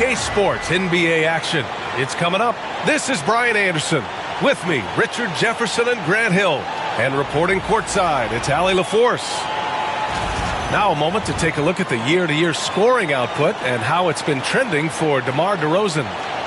NBA Sports NBA action. It's coming up. This is Brian Anderson. With me, Richard Jefferson and Grant Hill. And reporting courtside, it's Allie LaForce. Now a moment to take a look at the year-to-year scoring output and how it's been trending for DeMar DeRozan.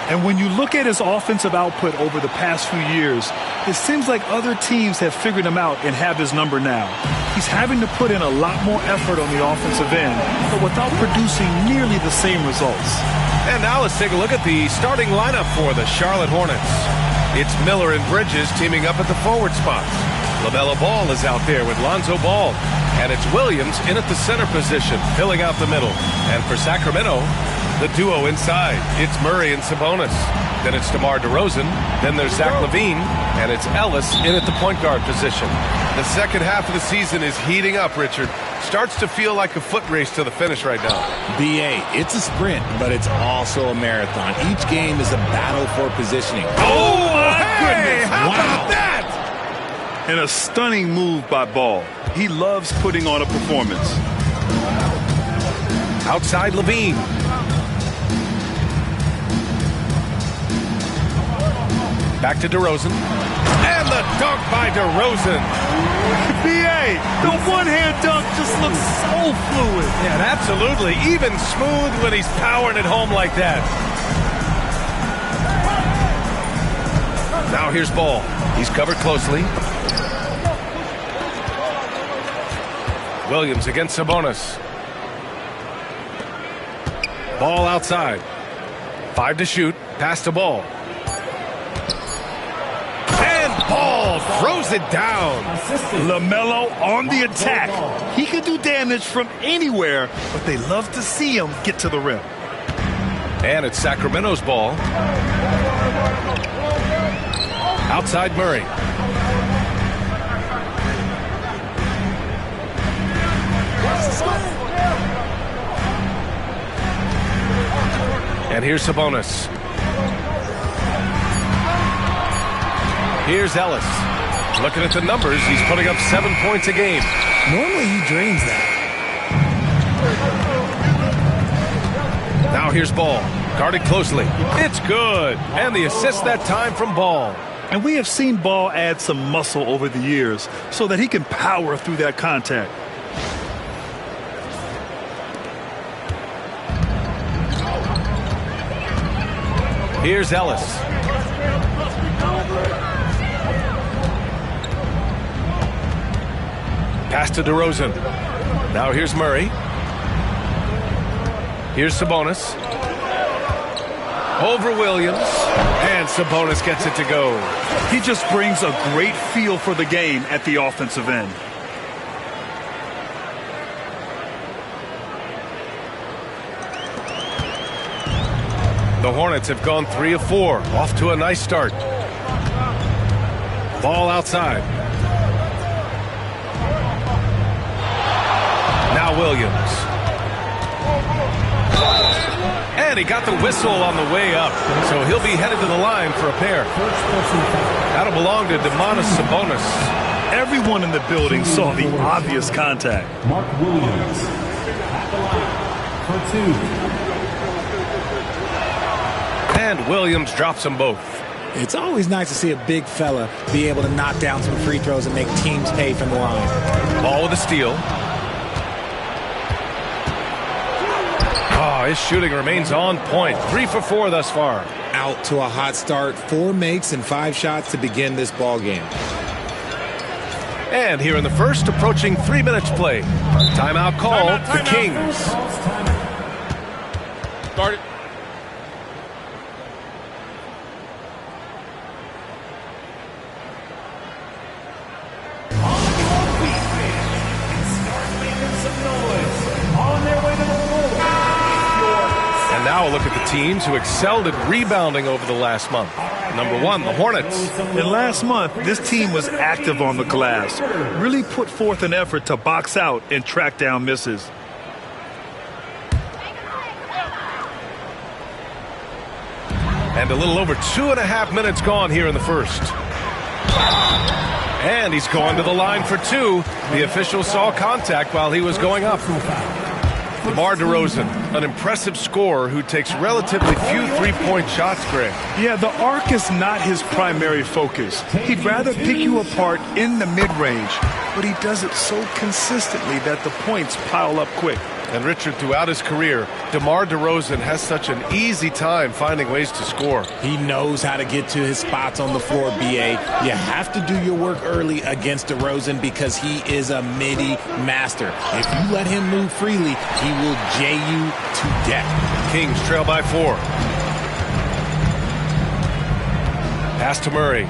And when you look at his offensive output over the past few years, it seems like other teams have figured him out and have his number now. He's having to put in a lot more effort on the offensive end, but without producing nearly the same results. And now let's take a look at the starting lineup for the Charlotte Hornets. It's Miller and Bridges teaming up at the forward spots. LaMelo Ball is out there with Lonzo Ball. And it's Williams in at the center position, filling out the middle. And for Sacramento, the duo inside. It's Murray and Sabonis. Then it's DeMar DeRozan. Then there's Zach LaVine. And it's Ellis in at the point guard position. The second half of the season is heating up, Richard. Starts to feel like a foot race to the finish right now. BA, it's a sprint, but it's also a marathon. Each game is a battle for positioning. Oh, my goodness. How about that? And a stunning move by Ball. He loves putting on a performance. Outside LaVine. Back to DeRozan. And the dunk by DeRozan. B.A., the one-hand dunk just looks so fluid. Yeah, absolutely. Even smooth when he's powering it home like that. Now here's Ball. He's covered closely. Williams against Sabonis. Ball outside. 5 to shoot. Pass to Ball. And Ball throws it down. LaMelo on the attack. He can do damage from anywhere, but they love to see him get to the rim. And it's Sacramento's ball. Outside Murray. And here's Sabonis. Here's Ellis. Looking at the numbers, he's putting up 7 points a game. Normally he drains that. Now here's Ball. Guarded closely. It's good. And the assist that time from Ball. And we have seen Ball add some muscle over the years so that he can power through that contact. Here's Ellis. Pass to DeRozan. Now here's Murray. Here's Sabonis. Over Williams. And Sabonis gets it to go. He just brings a great feel for the game at the offensive end. The Hornets have gone 3 of 4. Off to a nice start. Ball outside. Now Williams. And he got the whistle on the way up. So he'll be headed to the line for a pair. That'll belong to Domantas Sabonis. Everyone in the building saw the obvious contact. Mark Williams at the line for 2. And Williams drops them both. It's always nice to see a big fella be able to knock down some free throws and make teams pay from the line. Ball with a steal. Oh, his shooting remains on point. 3 for 4 thus far. Out to a hot start. 4 makes and 5 shots to begin this ball game. And here in the first, approaching 3 minutes play. Timeout call, the Kings. Start it. Now a look at the teams who excelled at rebounding over the last month. Number 1, the Hornets. And last month, this team was active on the glass, really put forth an effort to box out and track down misses. And a little over 2.5 minutes gone here in the first. And he's going to the line for 2. The official saw contact while he was going up. DeMar DeRozan. An impressive scorer who takes relatively few three-point shots, Greg. Yeah, the arc is not his primary focus. He'd rather pick you apart in the mid-range, but he does it so consistently that the points pile up quick. And Richard, throughout his career, DeMar DeRozan has such an easy time finding ways to score. He knows how to get to his spots on the floor, B.A. You have to do your work early against DeRozan because he is a midi master. If you let him move freely, he will jay you to death. Kings trail by 4. Pass to Murray.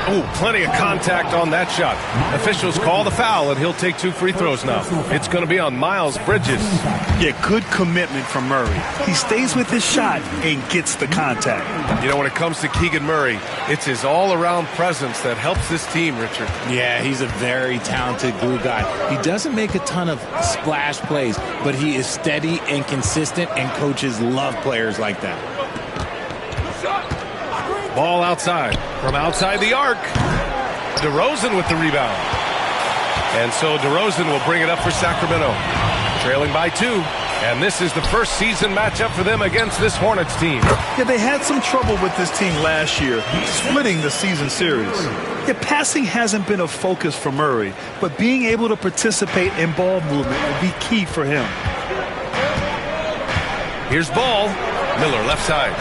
Ooh, plenty of contact on that shot. Officials call the foul, and he'll take 2 free throws now. It's going to be on Miles Bridges. Yeah, good commitment from Murray. He stays with his shot and gets the contact. You know, when it comes to Keegan Murray, it's his all-around presence that helps this team, Richard. Yeah, he's a very talented glue guy. He doesn't make a ton of splash plays, but he is steady and consistent, and coaches love players like that. Ball outside. From outside the arc. DeRozan with the rebound. And so DeRozan will bring it up for Sacramento. Trailing by 2. And this is the first season matchup for them against this Hornets team. Yeah, they had some trouble with this team last year, splitting the season series. Yeah, passing hasn't been a focus for Murray, but being able to participate in ball movement will be key for him. Here's Ball. Miller left side.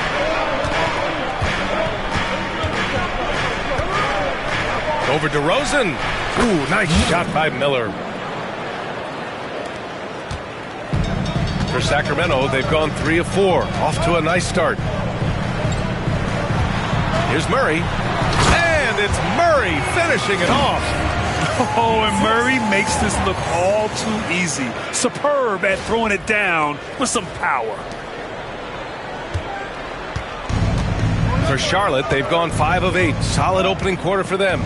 Over DeRozan. Ooh, nice shot by Miller. For Sacramento, they've gone 3 of 4. Off to a nice start. Here's Murray. And it's Murray finishing it off. Oh, and Murray makes this look all too easy. Superb at throwing it down with some power. For Charlotte, they've gone 5 of 8. Solid opening quarter for them.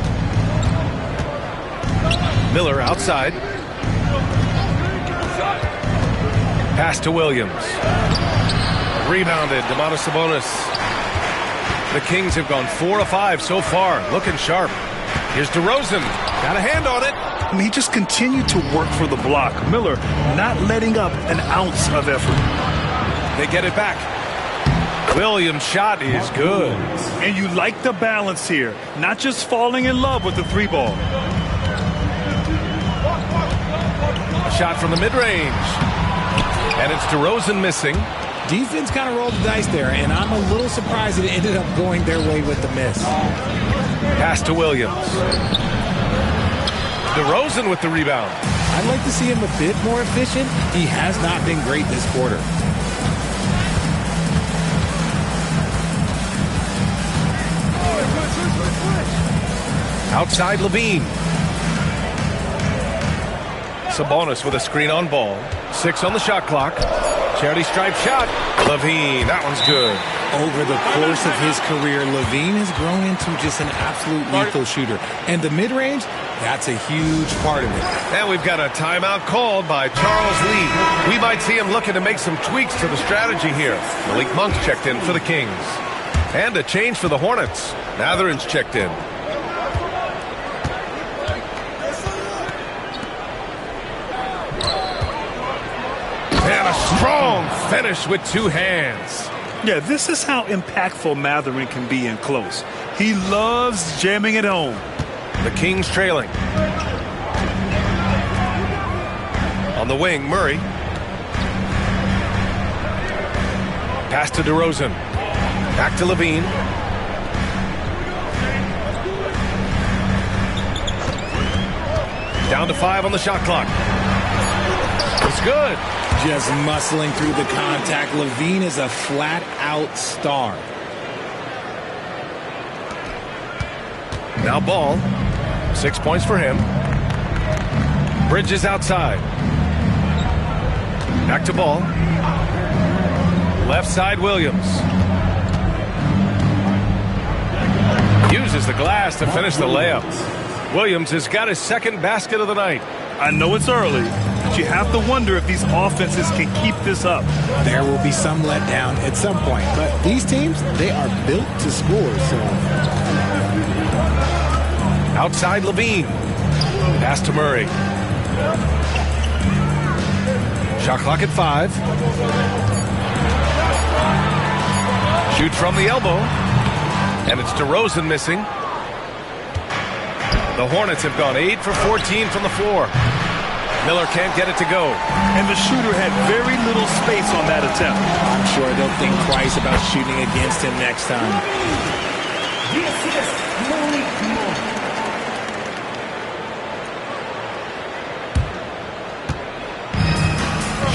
Miller outside. Pass to Williams. Rebounded. Domantas Sabonis. The Kings have gone 4 of 5 so far. Looking sharp. Here's DeRozan. Got a hand on it. I mean, he just continued to work for the block. Miller not letting up an ounce of effort. They get it back. Williams' shot is good. And you like the balance here. Not just falling in love with the 3-ball. A shot from the mid-range. And it's DeRozan missing. Defense kind of rolled the dice there, and I'm a little surprised it ended up going their way with the miss. Pass to Williams. DeRozan with the rebound. I'd like to see him a bit more efficient. He has not been great this quarter. Outside Levine. Sabonis with a screen on Ball. 6 on the shot clock. Charity stripe shot. Levine, that one's good. Over the course of his career, Levine has grown into just an absolute lethal shooter. And the mid-range, that's a huge part of it. And we've got a timeout called by Charles Lee. We might see him looking to make some tweaks to the strategy here. Malik Monk's checked in for the Kings. And a change for the Hornets. Mathurin's checked in. And a strong finish with 2 hands. Yeah, this is how impactful Mathurin can be in close. He loves jamming it home. The Kings trailing. On the wing, Murray. Pass to DeRozan. Back to Levine. Down to 5 on the shot clock. It's good. Just muscling through the contact. Levine is a flat-out star. Now Ball. 6 points for him. Bridges outside. Back to Ball. Left side Williams. Uses the glass to finish the layup. Williams has got his second basket of the night. I know it's early, but but you have to wonder if these offenses can keep this up. There will be some letdown at some point, but these teams, they are built to score. So outside Levine. Pass to Murray. Shot clock at 5. Shoot from the elbow. And it's DeRozan missing. The Hornets have gone 8 for 14 from the floor. Miller can't get it to go. And the shooter had very little space on that attempt. I'm sure they'll think twice about shooting against him next time.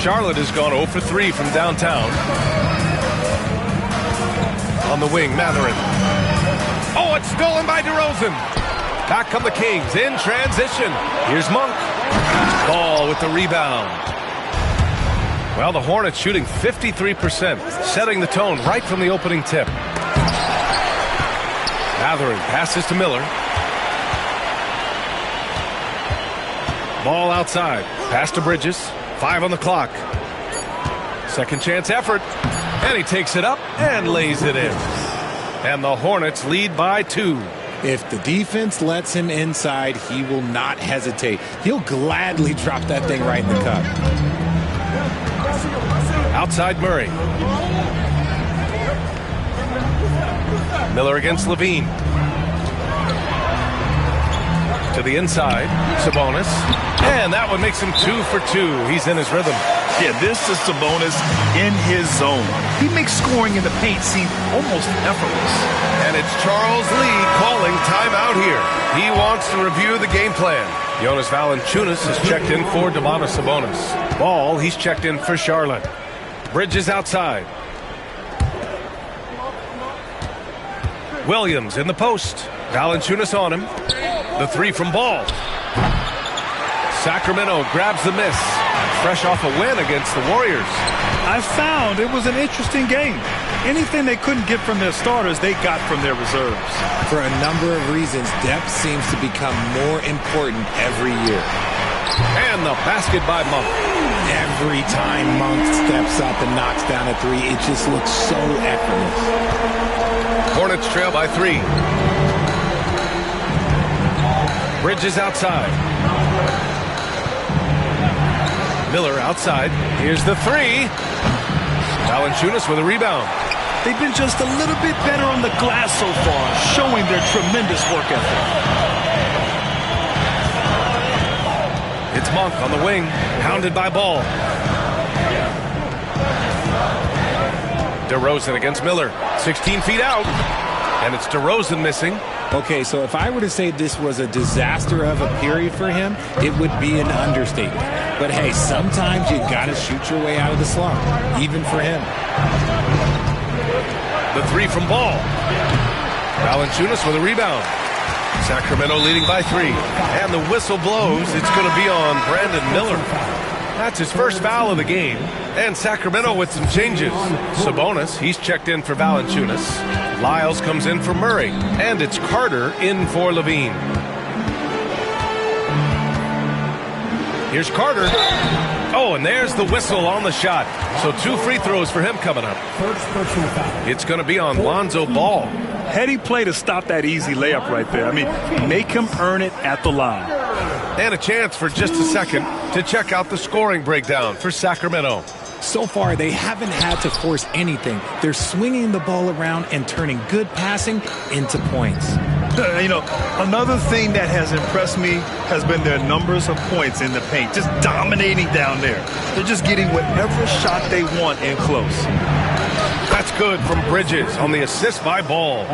Charlotte has gone 0 for 3 from downtown. On the wing, Mathurin. Oh, it's stolen by DeRozan. Back come the Kings in transition. Here's Monk. Ball with the rebound. Well, the Hornets shooting 53%, setting the tone right from the opening tip. Mathurin passes to Miller. Ball outside. Pass to Bridges. 5 on the clock. Second chance effort. And he takes it up and lays it in. And the Hornets lead by 2. If the defense lets him inside, he will not hesitate. He'll gladly drop that thing right in the cup. Outside Murray. Miller against Levine. To the inside. Sabonis. And that one makes him 2 for 2. He's in his rhythm. Yeah, this is Sabonis in his zone. He makes scoring in the paint seem almost effortless. And it's Charles Lee calling timeout here. He wants to review the game plan. Jonas Valanciunas has checked in for Domantas Sabonis. Ball, he's checked in for Charlotte. Bridges outside. Williams in the post. Valanciunas on him. The 3 from Ball. Sacramento grabs the miss. Fresh off a win against the Warriors. I found it was an interesting game. Anything they couldn't get from their starters, they got from their reserves. For a number of reasons, depth seems to become more important every year. And the basket by Monk. Every time Monk steps up and knocks down a 3, it just looks so effortless. Hornets trail by 3. Bridges outside. Miller outside. Here's the 3. Valanciunas with a rebound. They've been just a little bit better on the glass so far, showing their tremendous work ethic. It's Monk on the wing, pounded by Ball. DeRozan against Miller, 16 feet out. And it's DeRozan missing. Okay, so if I were to say this was a disaster of a period for him, it would be an understatement. But hey, sometimes you gotta shoot your way out of the slump, even for him. The 3 from Ball. Valanciunas with a rebound. Sacramento leading by 3. And the whistle blows. It's going to be on Brandon Miller. That's his first foul of the game. And Sacramento with some changes. Sabonis, he's checked in for Valanciunas. Lyles comes in for Murray. And it's Carter in for Levine. Here's Carter. Oh, and there's the whistle on the shot. So 2 free throws for him coming up. It's going to be on Lonzo Ball. Heady play to stop that easy layup right there. I mean, make him earn it at the line. And a chance for just a second to check out the scoring breakdown for Sacramento. So far, they haven't had to force anything. They're swinging the ball around and turning good passing into points. You know, another thing that has impressed me has been their numbers of points in the paint, just dominating down there. They're just getting whatever shot they want in close. That's good from Bridges on the assist by Ball.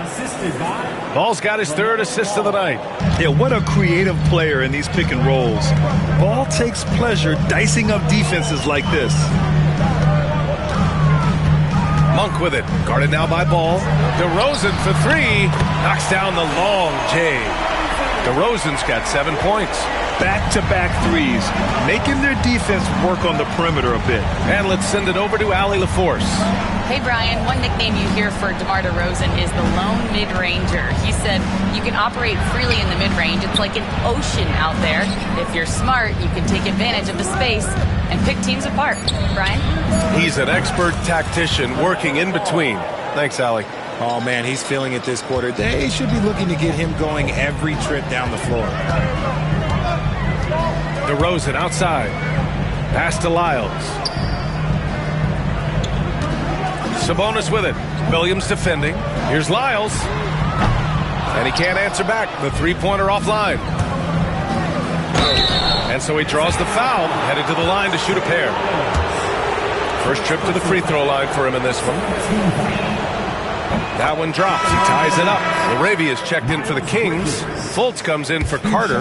Ball's got his 3rd assist of the night. Yeah, what a creative player in these pick and rolls. Ball takes pleasure dicing up defenses like this. Monk with it. Guarded now by Ball. DeRozan for 3. Knocks down the long J. DeRozan's got 7 points. back-to-back threes, making their defense work on the perimeter a bit. And let's send it over to Allie LaForce. Hey, Brian, one nickname you hear for DeMar DeRozan is the lone mid-ranger. He said you can operate freely in the mid-range. It's like an ocean out there. If you're smart, you can take advantage of the space and pick teams apart. Brian? He's an expert tactician working in between. Thanks, Allie. Oh, man, he's feeling it this quarter. They should be looking to get him going every trip down the floor. DeRozan outside. Pass to Lyles. Sabonis with it. Williams defending. Here's Lyles. And he can't answer back. The three-pointer offline. And so he draws the foul, headed to the line to shoot a pair. First trip to the free throw line for him in this one. That one drops. He ties it up. Laravia's checked in for the Kings. Fultz comes in for Carter.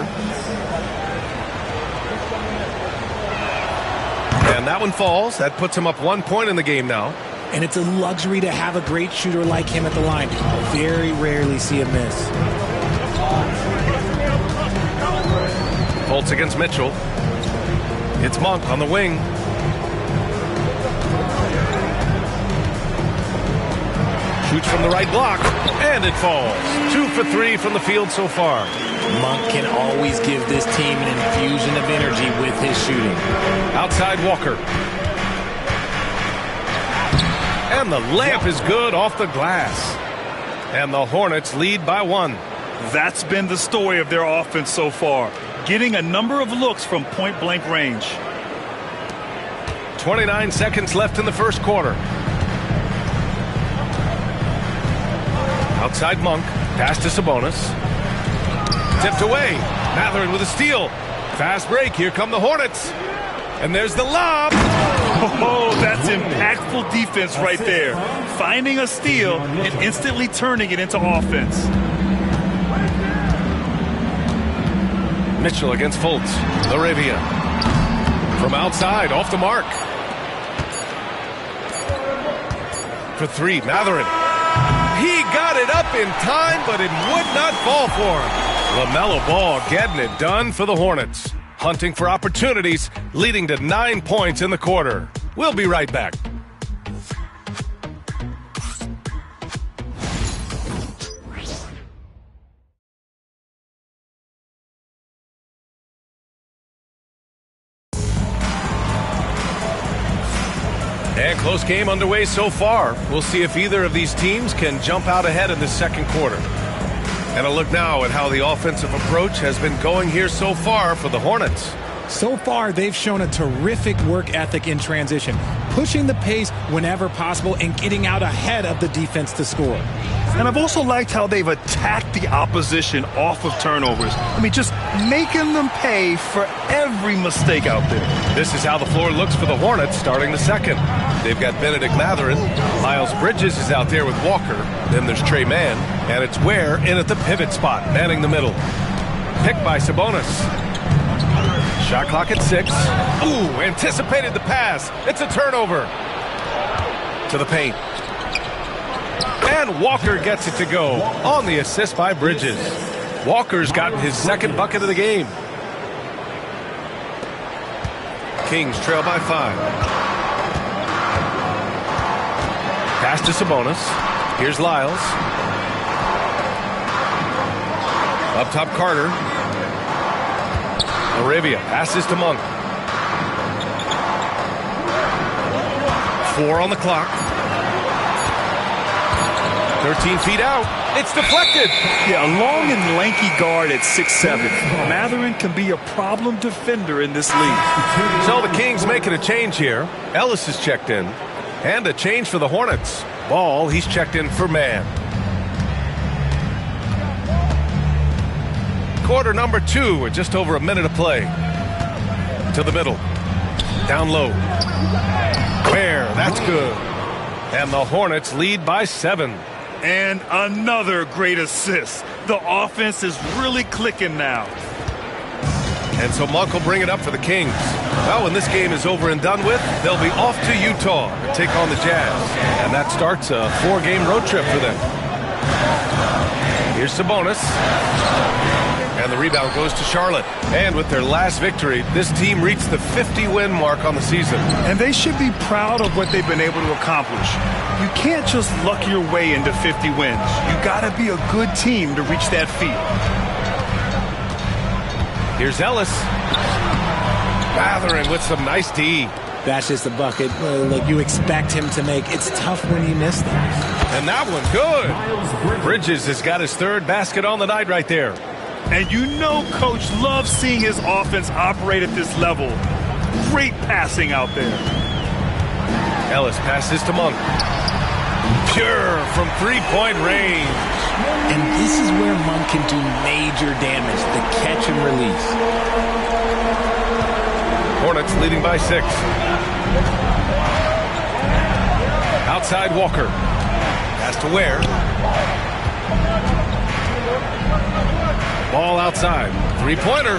And that one falls. That puts him up 1 point in the game now. And it's a luxury to have a great shooter like him at the line. Very rarely see him miss. Fultz against Mitchell. It's Monk on the wing. Shoots from the right block, and it falls. 2 for 3 from the field so far. Monk can always give this team an infusion of energy with his shooting. Outside Walker. And the layup is good off the glass. And the Hornets lead by 1. That's been the story of their offense so far, getting a number of looks from point-blank range. 29 seconds left in the first quarter. Outside Monk, pass to Sabonis. Tipped away. Mathurin with a steal. Fast break. Here come the Hornets. And there's the lob. Oh, that's impactful defense right there. Finding a steal and instantly turning it into offense. Mitchell against Fultz. Laravia. From outside, off the mark. For 3, Mathurin. He got it up in time, but it would not fall for him. LaMelo Ball getting it done for the Hornets. Hunting for opportunities, leading to 9 points in the quarter. We'll be right back. And close game underway so far. We'll see if either of these teams can jump out ahead in the second quarter. And a look now at how the offensive approach has been going here so far for the Hornets. So far, they've shown a terrific work ethic in transition, pushing the pace whenever possible and getting out ahead of the defense to score. And I've also liked how they've attacked the opposition off of turnovers. I mean, just making them pay for every mistake out there. This is how the floor looks for the Hornets starting the second. They've got Benedict Mathurin. Miles Bridges is out there with Walker. Then there's Trey Mann. And it's Ware in at the pivot spot, manning the middle. Picked by Sabonis. Shot clock at 6. Ooh, anticipated the pass. It's a turnover. To the paint. And Walker gets it to go on the assist by Bridges. Walker's gotten his second bucket of the game. Kings trail by 5. Pass to Sabonis. Here's Lyles. Up top, Carter. Arabia passes to Monk. 4 on the clock. 13 feet out. It's deflected. Yeah, a long and lanky guard at 6'7". Mathurin can be a problem defender in this league. So the Kings making a change here. Ellis is checked in. And a change for the Hornets. Ball, he's checked in for Mann. Quarter number 2 with just over a minute of play. To the middle. Down low. Ware, that's good. And the Hornets lead by 7. And another great assist. The offense is really clicking now. And so Monk will bring it up for the Kings. Well, when this game is over and done with, they'll be off to Utah to take on the Jazz. And that starts a 4-game road trip for them. Here's Sabonis. And the rebound goes to Charlotte. And with their last victory, this team reached the 50-win mark on the season. And they should be proud of what they've been able to accomplish. You can't just luck your way into 50 wins. You got to be a good team to reach that feat. Here's Ellis. Bathering with some nice D. That's just a bucket. Look, you expect him to make. It's tough when you miss them. And that one good. Bridges has got his third basket on the night right there. And you know Coach loves seeing his offense operate at this level. Great passing out there. Ellis passes to Monk. Pure from three-point range. And this is where Monk can do major damage, the catch and release. Hornets leading by 6. Outside Walker. Pass to Ware. Ball outside. Three-pointer.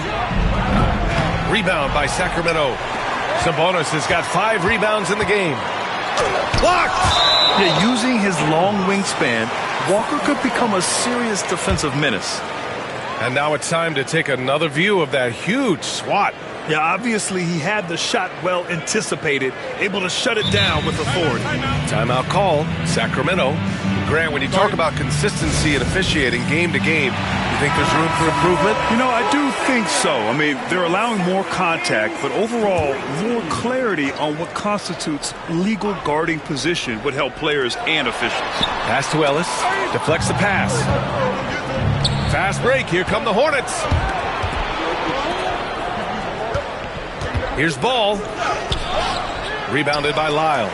Rebound by Sacramento. Sabonis has got 5 rebounds in the game. Blocked! Yeah, using his long wingspan, Walker could become a serious defensive menace. And now it's time to take another view of that huge swat. Yeah, obviously he had the shot well anticipated, able to shut it down with authority. Timeout call, Sacramento. Grant, when you talk about consistency and officiating game to game, you think there's room for improvement? You know, I do think so. I mean, they're allowing more contact, but overall, more clarity on what constitutes legal guarding position would help players and officials. Pass to Ellis. Deflects the pass. Fast break. Here come the Hornets. Here's Ball. Rebounded by Lyles.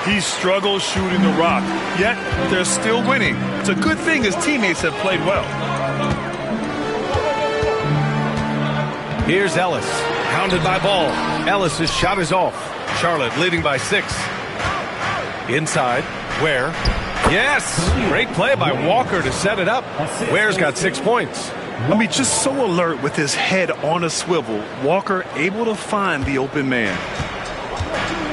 He struggles shooting the rock, yet they're still winning. It's a good thing his teammates have played well. Here's Ellis. Hounded by Ball. Ellis' shot is off. Charlotte leading by 6. Inside. Ware. Yes! Great play by Walker to set it up. Ware's got 6 points. I mean, just so alert with his head on a swivel. Walker able to find the open man.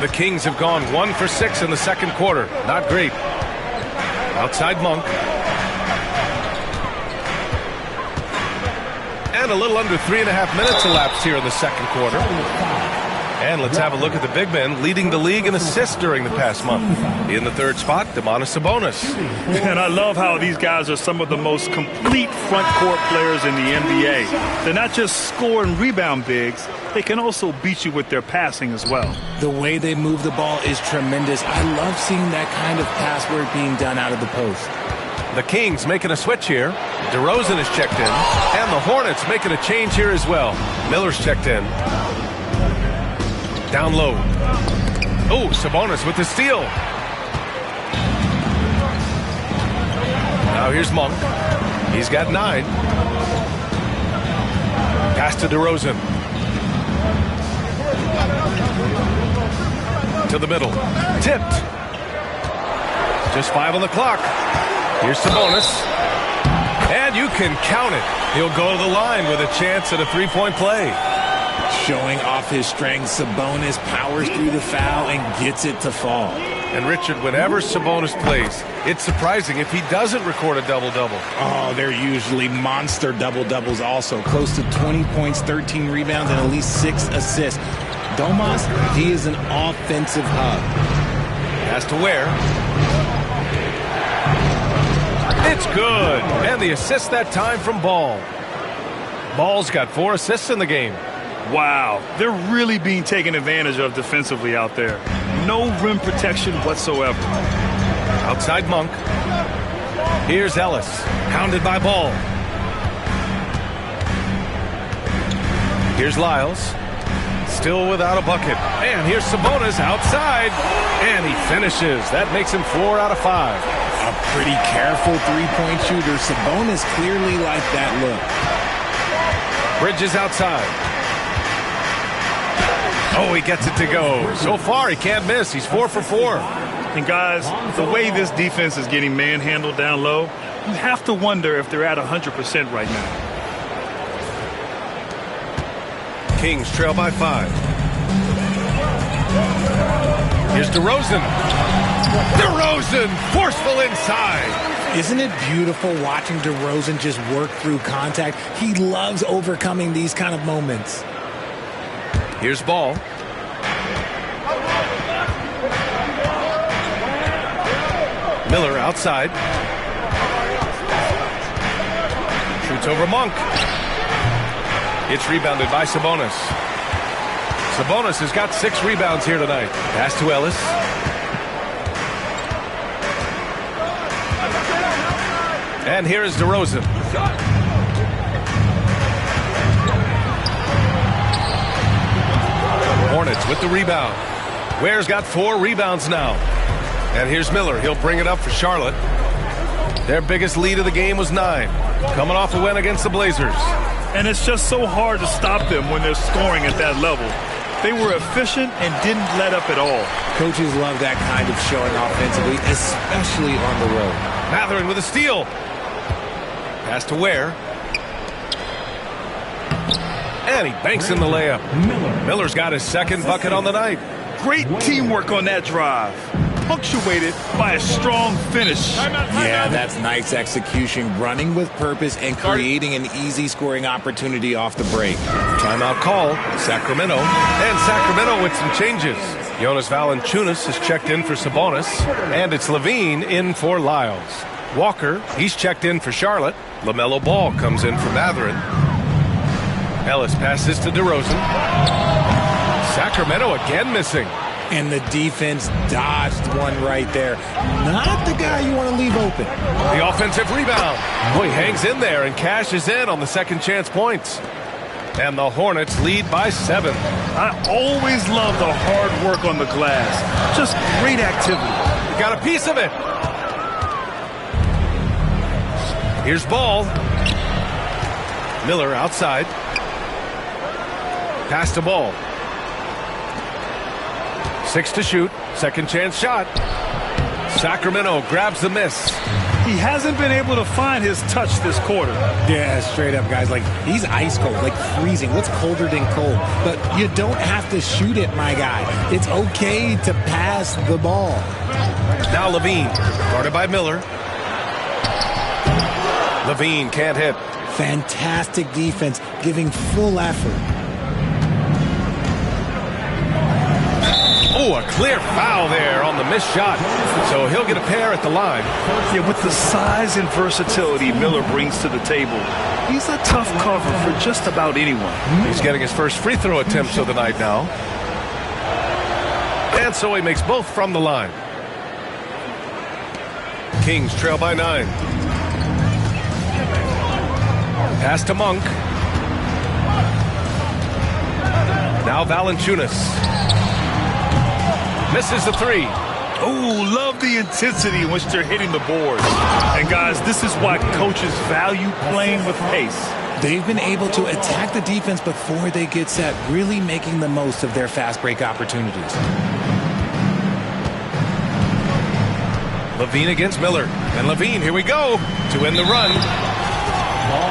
The Kings have gone 1 for 6 in the second quarter. Not great. Outside Monk. And a little under 3.5 minutes elapsed here in the second quarter. And let's have a look at the big men leading the league in assists during the past month. In the third spot, Domantas Sabonis. And I love how these guys are some of the most complete front court players in the NBA. They're not just score and rebound bigs, they can also beat you with their passing as well. The way they move the ball is tremendous. I love seeing that kind of pass work being done out of the post. The Kings making a switch here. DeRozan is checked in. And the Hornets making a change here as well. Miller's checked in. Down low. Oh, Sabonis with the steal. Now here's Monk. He's got 9. Pass to DeRozan. To the middle. Tipped. Just 5 on the clock. Here's Sabonis. And you can count it. He'll go to the line with a chance at a 3-point play. Showing off his strength, Sabonis powers through the foul and gets it to fall. And Richard, whenever Sabonis plays, it's surprising if he doesn't record a double-double. Oh, they're usually monster double-doubles also. Close to 20 points, 13 rebounds, and at least 6 assists. Domas, he is an offensive hub. Has to Ware. It's good. And the assist that time from Ball. Ball's got 4 assists in the game. Wow, they're really being taken advantage of defensively out there. No rim protection whatsoever. Outside Monk. Here's Ellis. Hounded by Ball. Here's Lyles. Still without a bucket. And here's Sabonis outside. And he finishes. That makes him 4 out of 5. A pretty careful three-point shooter. Sabonis clearly liked that look. Bridges outside. Oh, he gets it to go. So far, he can't miss. He's 4 for 4. And guys, the way this defense is getting manhandled down low, you have to wonder if they're at 100% right now. Kings trail by 5. Here's DeRozan. DeRozan, forceful inside. Isn't it beautiful watching DeRozan just work through contact? He loves overcoming these kind of moments. Here's Ball. Miller outside. Shoots over Monk. It's rebounded by Sabonis. Sabonis has got 6 rebounds here tonight. Pass to Ellis. And here is DeRozan. Hornets with the rebound. Ware's got 4 rebounds now. And here's Miller. He'll bring it up for Charlotte. Their biggest lead of the game was 9. Coming off a win against the Blazers. And it's just so hard to stop them when they're scoring at that level. They were efficient and didn't let up at all. Coaches love that kind of showing offensively, especially on the road. Mathurin with a steal. Pass to Ware. And he banks in the layup. Miller's got his 2nd bucket on the night. Great teamwork on that drive, punctuated by a strong finish. Yeah, that's nice execution, running with purpose and creating an easy scoring opportunity off the break. Timeout call, Sacramento. And Sacramento with some changes. Jonas Valanciunas has checked in for Sabonis, and it's Levine in for Lyles. Walker, he's checked in for Charlotte. LaMelo Ball comes in for Mathurin. Ellis passes to DeRozan. Sacramento again missing. And the defense dodged one right there. Not the guy you want to leave open. The offensive rebound. Boy, he hangs in there and cashes in on the second chance points. And the Hornets lead by 7. I always love the hard work on the glass. Just great activity. Got a piece of it. Here's Ball. Miller outside. Pass to Ball. 6 to shoot. Second chance shot. Sacramento grabs the miss. He hasn't been able to find his touch this quarter. Yeah, straight up, guys. Like, he's ice cold, like freezing. What's colder than cold? But you don't have to shoot it, my guy. It's okay to pass the ball. Now Levine, guarded by Miller. Levine can't hit. Fantastic defense, giving full effort. Oh, a clear foul there on the missed shot. So he'll get a pair at the line. Yeah, with the size and versatility Miller brings to the table, he's a tough cover for just about anyone. He's getting his first free throw attempts of the night now. And so he makes both from the line. Kings trail by 9. Pass to Monk. Now Valanciunas. Misses the 3. Oh, love the intensity in which they're hitting the boards. And guys, this is why coaches value playing with pace. They've been able to attack the defense before they get set, really making the most of their fast break opportunities. Levine against Miller. And Levine, here we go, to end the run.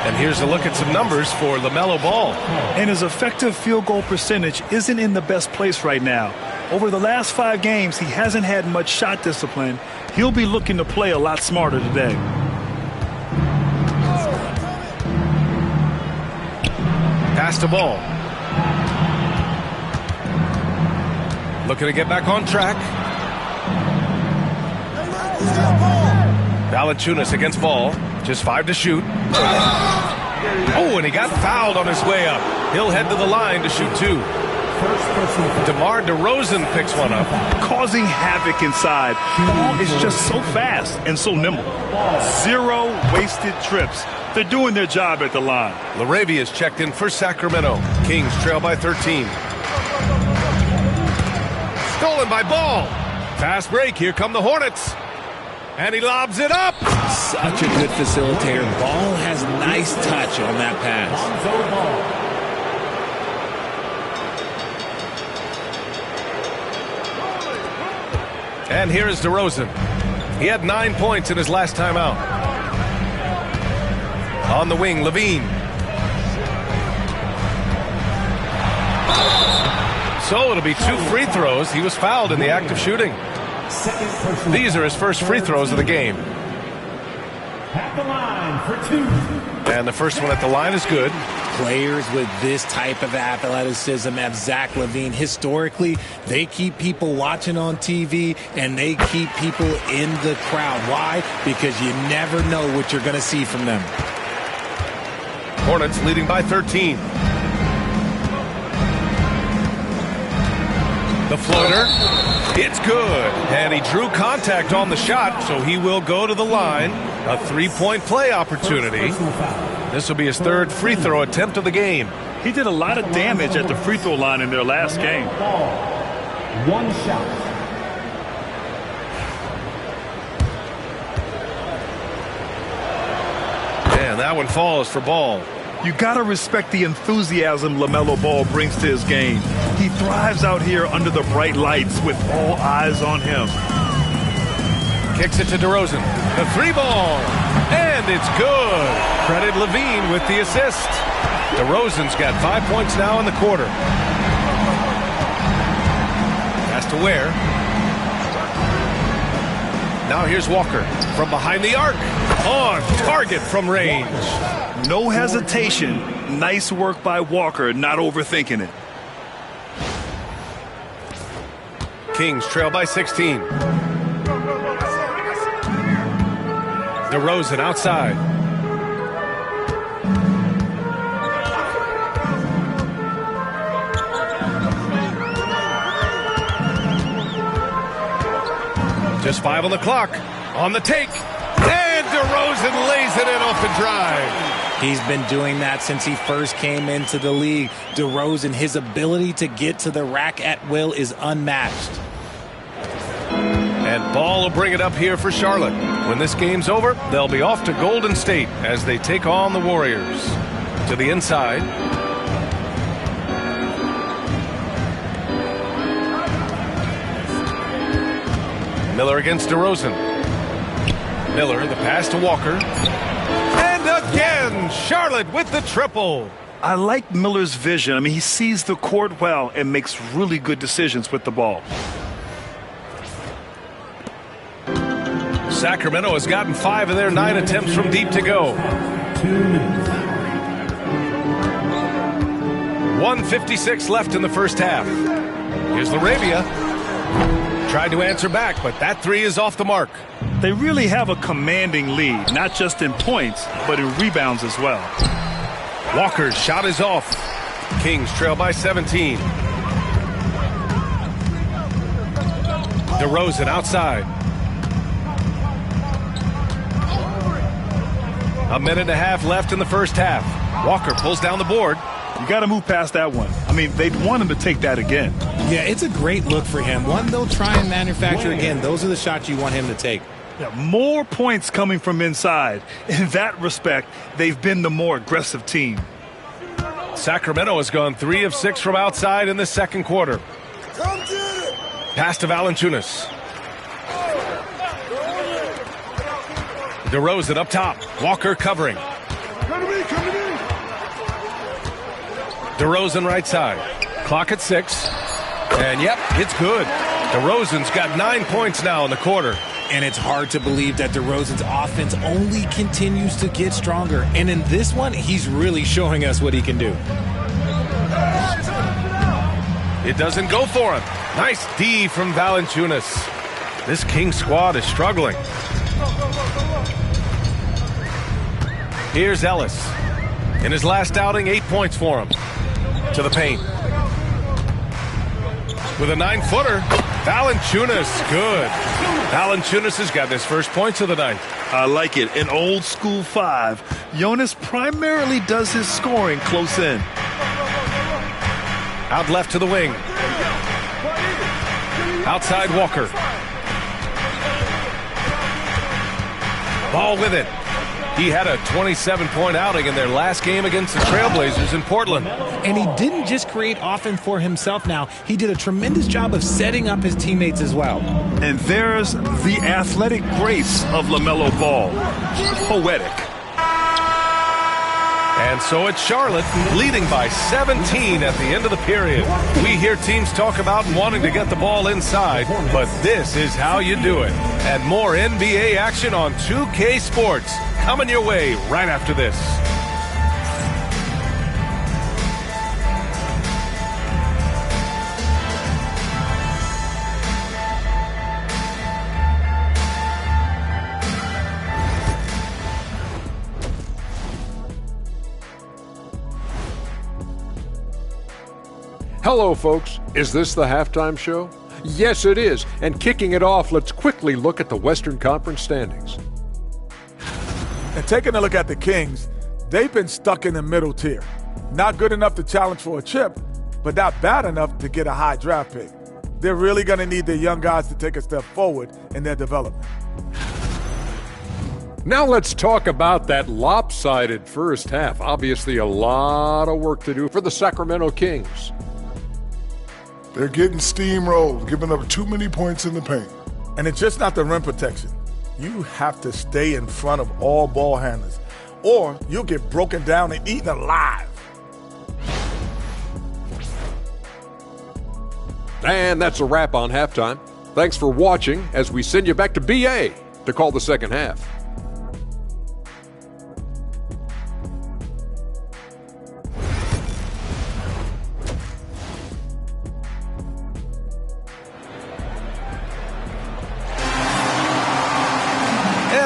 And here's a look at some numbers for LaMelo Ball. And his effective field goal percentage isn't in the best place right now. Over the last 5 games, he hasn't had much shot discipline. He'll be looking to play a lot smarter today. Pass to Ball. Looking to get back on track. Valanciunas against Ball. Just 5 to shoot. Oh, and he got fouled on his way up. He'll head to the line to shoot 2. DeMar DeRozan picks one up. Causing havoc inside. Ball is just so fast and so nimble. 0 wasted trips. They're doing their job at the line. LaRavia's checked in for Sacramento. Kings trail by 13. Stolen by Ball. Fast break. Here come the Hornets. And he lobs it up. Such a good facilitator. Ball has nice touch on that pass. And here is DeRozan. He had 9 points in his last time out. On the wing, Levine. So it'll be 2 free throws. He was fouled in the act of shooting. These are his first free throws of the game. at the line for 2. And the first one at the line is good. Players with this type of athleticism have Zach LaVine. Historically, they keep people watching on TV and they keep people in the crowd. Why? Because you never know what you're going to see from them. Hornets leading by 13. The floater, it's good. And he drew contact on the shot, so he will go to the line. A three-point play opportunity. This will be his third free throw attempt of the game. He did a lot of damage at the free throw line in their last game. One shot. And that one falls for Ball. You got to respect the enthusiasm LaMelo Ball brings to his game. He thrives out here under the bright lights with all eyes on him. Kicks it to DeRozan. The three ball. And it's good. Credit LaVine with the assist. DeRozan's got 5 points now in the quarter. Pass to Ware. Now here's Walker from behind the arc. On target from range. No hesitation. Nice work by Walker, not overthinking it. Kings trail by 16. DeRozan outside. Just 5 on the clock. On the take. And DeRozan lays it in off the drive. He's been doing that since he first came into the league. DeRozan, his ability to get to the rack at will is unmatched. And Ball will bring it up here for Charlotte. When this game's over, they'll be off to Golden State as they take on the Warriors. To the inside. Miller against DeRozan. Miller, the pass to Walker. And again, Charlotte with the triple. I like Miller's vision. I mean, he sees the court well and makes really good decisions with the ball. Sacramento has gotten 5 of their 9 attempts from deep to go. 2 minutes. 1:56 left in the first half. Here's LaRavia. Tried to answer back, but that three is off the mark. They really have a commanding lead, not just in points, but in rebounds as well. Walker's shot is off. Kings trail by 17. DeRozan outside. A minute and a half left in the first half. Walker pulls down the board. You got to move past that one. I mean, they'd want him to take that again. Yeah, it's a great look for him. One they'll try and manufacture again. Those are the shots you want him to take. Yeah, more points coming from inside. In that respect, they've been the more aggressive team. Sacramento has gone 3 of 6 from outside in the second quarter. Pass to Valanciunas. DeRozan up top. Walker covering. DeRozan right side. Clock at 6. And yep, it's good. DeRozan's got 9 points now in the quarter. And it's hard to believe that DeRozan's offense only continues to get stronger. And in this one, he's really showing us what he can do. It doesn't go for him. Nice D from Valanciunas. This King squad is struggling. Here's Ellis. In his last outing, 8 points for him. To the paint. With a 9-footer, Valanciunas, good. Valanciunas has got his first points of the night. I like it. An old school 5. Jonas primarily does his scoring close in. Out left to the wing. Outside Walker. Ball with it. He had a 27-point outing in their last game against the Trailblazers in Portland. And he didn't just create offense for himself now. He did a tremendous job of setting up his teammates as well. And there's the athletic grace of LaMelo Ball. Poetic. And so it's Charlotte leading by 17 at the end of the period. We hear teams talk about wanting to get the ball inside, but this is how you do it. And more NBA action on 2K Sports coming your way right after this. Hello, folks. Is this the halftime show? Yes, it is. And kicking it off, let's quickly look at the Western Conference standings. And taking a look at the Kings, they've been stuck in the middle tier. Not good enough to challenge for a chip, but not bad enough to get a high draft pick. They're really going to need their young guys to take a step forward in their development. Now let's talk about that lopsided first half. Obviously, a lot of work to do for the Sacramento Kings. They're getting steamrolled, giving up too many points in the paint. And it's just not the rim protection. You have to stay in front of all ball handlers, or you'll get broken down and eaten alive. And that's a wrap on halftime. Thanks for watching as we send you back to BA to call the second half.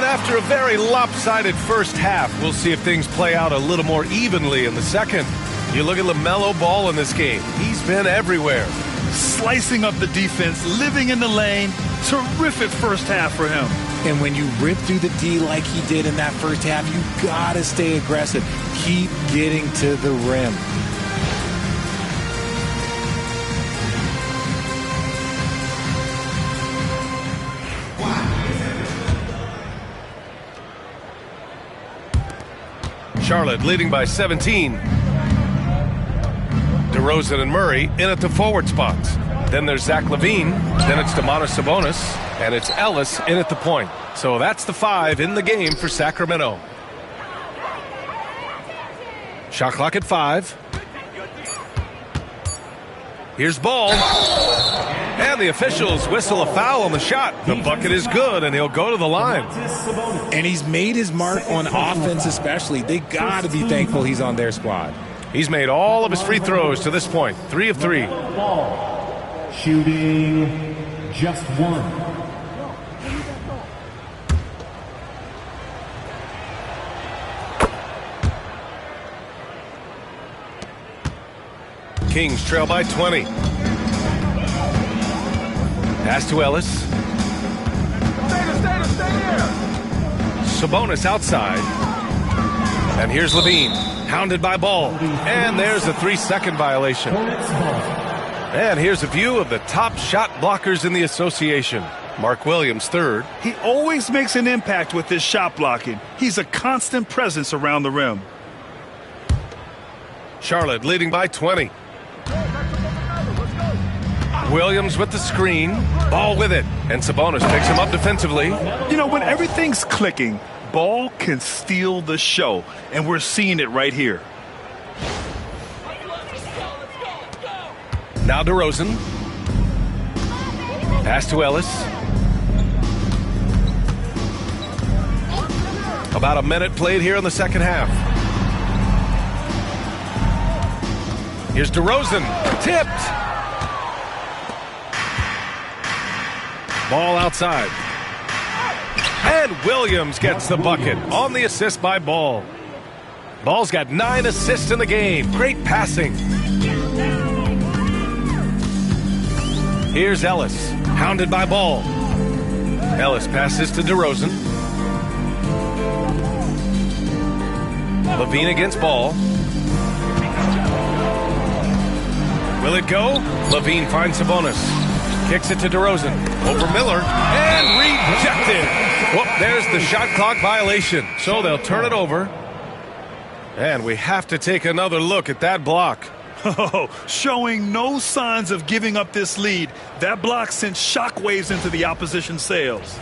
After a very lopsided first half, we'll see if things play out a little more evenly in the second. You look at LaMelo Ball in this game. He's been everywhere. Slicing up the defense, living in the lane. Terrific first half for him. And when you rip through the D like he did in that first half, you gotta stay aggressive. Keep getting to the rim. Charlotte leading by 17. DeRozan and Murray in at the forward spots. Then there's Zach LaVine. Then it's Domantas Sabonis. And it's Ellis in at the point. So that's the 5 in the game for Sacramento. Shot clock at 5. Here's Ball. And the officials whistle a foul on the shot. The bucket is good, and he'll go to the line. And he's made his mark on offense especially. They got to be thankful he's on their squad. He's made all of his free throws to this point. 3 of 3. Ball. Shooting just 1. Kings trail by 20. Pass to Ellis. Sabonis outside. And here's LaVine. Hounded by Ball. And there's a 3-second violation. And here's a view of the top shot blockers in the association. Mark Williams, 3rd. He always makes an impact with his shot blocking. He's a constant presence around the rim. Charlotte leading by 20. Williams with the screen. Ball with it. And Sabonis picks him up defensively. You know, when everything's clicking, Ball can steal the show. And we're seeing it right here. Now DeRozan. Pass to Ellis. About a minute played here in the second half. Here's DeRozan. Tipped. Ball outside. And Williams gets the bucket on the assist by Ball. Ball's got 9 assists in the game. Great passing. Here's Ellis. Hounded by Ball. Ellis passes to DeRozan. LaVine against Ball. Will it go? LaVine finds Sabonis. Kicks it to DeRozan. Over Miller. And rejected. Whoop, there's the shot clock violation. So they'll turn it over. And we have to take another look at that block. Oh, showing no signs of giving up this lead. That block sent shockwaves into the opposition sails.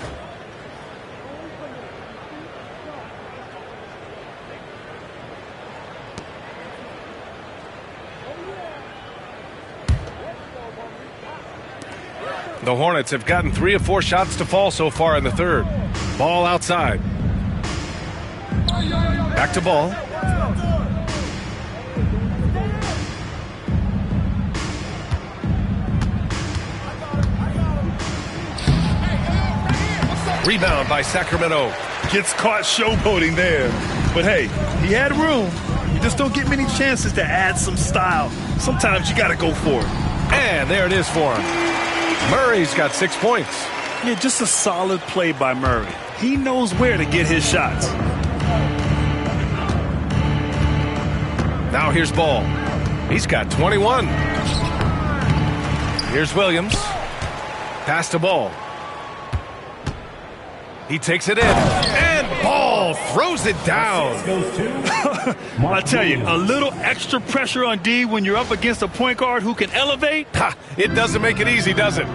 The Hornets have gotten 3 of 4 shots to fall so far in the third. Ball outside. Back to Ball. Rebound by Sacramento. Gets caught showboating there. But hey, he had room. You just don't get many chances to add some style. Sometimes you got to go for it. And there it is for him. Murray's got 6 points. Yeah, just a solid play by Murray. He knows where to get his shots. Now here's Ball. He's got 21. Here's Williams. Pass to Ball. He takes it in. And Ball throws it down. I tell you, a little extra pressure on D when you're up against a point guard who can elevate. Ha, it doesn't make it easy, does it?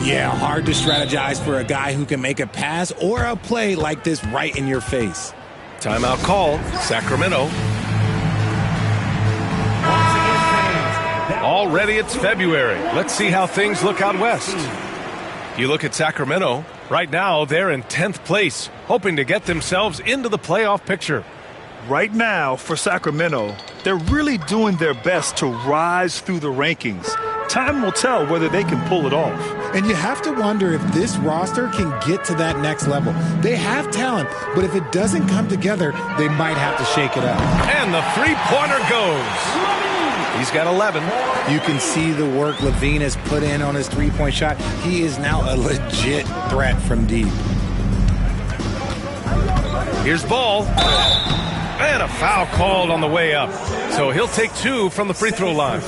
Yeah, hard to strategize for a guy who can make a pass or a play like this right in your face. Timeout called. Sacramento. Already it's February. Let's see how things look out west. You look at Sacramento. Right now, they're in 10th place, hoping to get themselves into the playoff picture. Right now, for Sacramento, they're really doing their best to rise through the rankings. Time will tell whether they can pull it off. And you have to wonder if this roster can get to that next level. They have talent, but if it doesn't come together, they might have to shake it up. And the three-pointer goes. He's got 11. You can see the work Levine has put in on his three-point shot. He is now a legit threat from deep. Here's Ball. And a foul called on the way up. So he'll take 2 from the free throw line.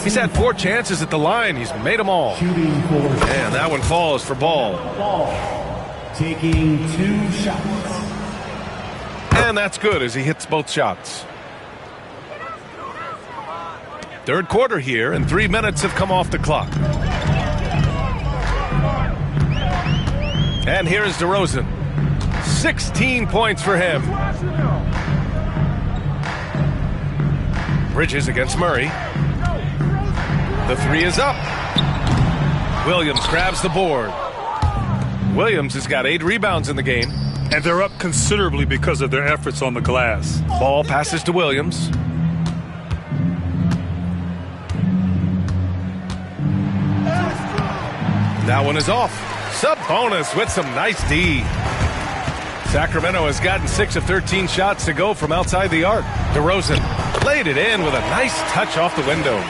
He's had 4 chances at the line. He's made them all. And that one falls for Ball. Taking 2 shots. And that's good as he hits both shots. Third quarter here, and 3 minutes have come off the clock. And here is DeRozan. 16 points for him. Bridges against Murray. The 3 is up. Williams grabs the board. Williams has got 8 rebounds in the game. And they're up considerably because of their efforts on the glass. Ball passes to Williams. That one is off. Sabonis with some nice D. Sacramento has gotten 6 of 13 shots to go from outside the arc. DeRozan laid it in with a nice touch off the window.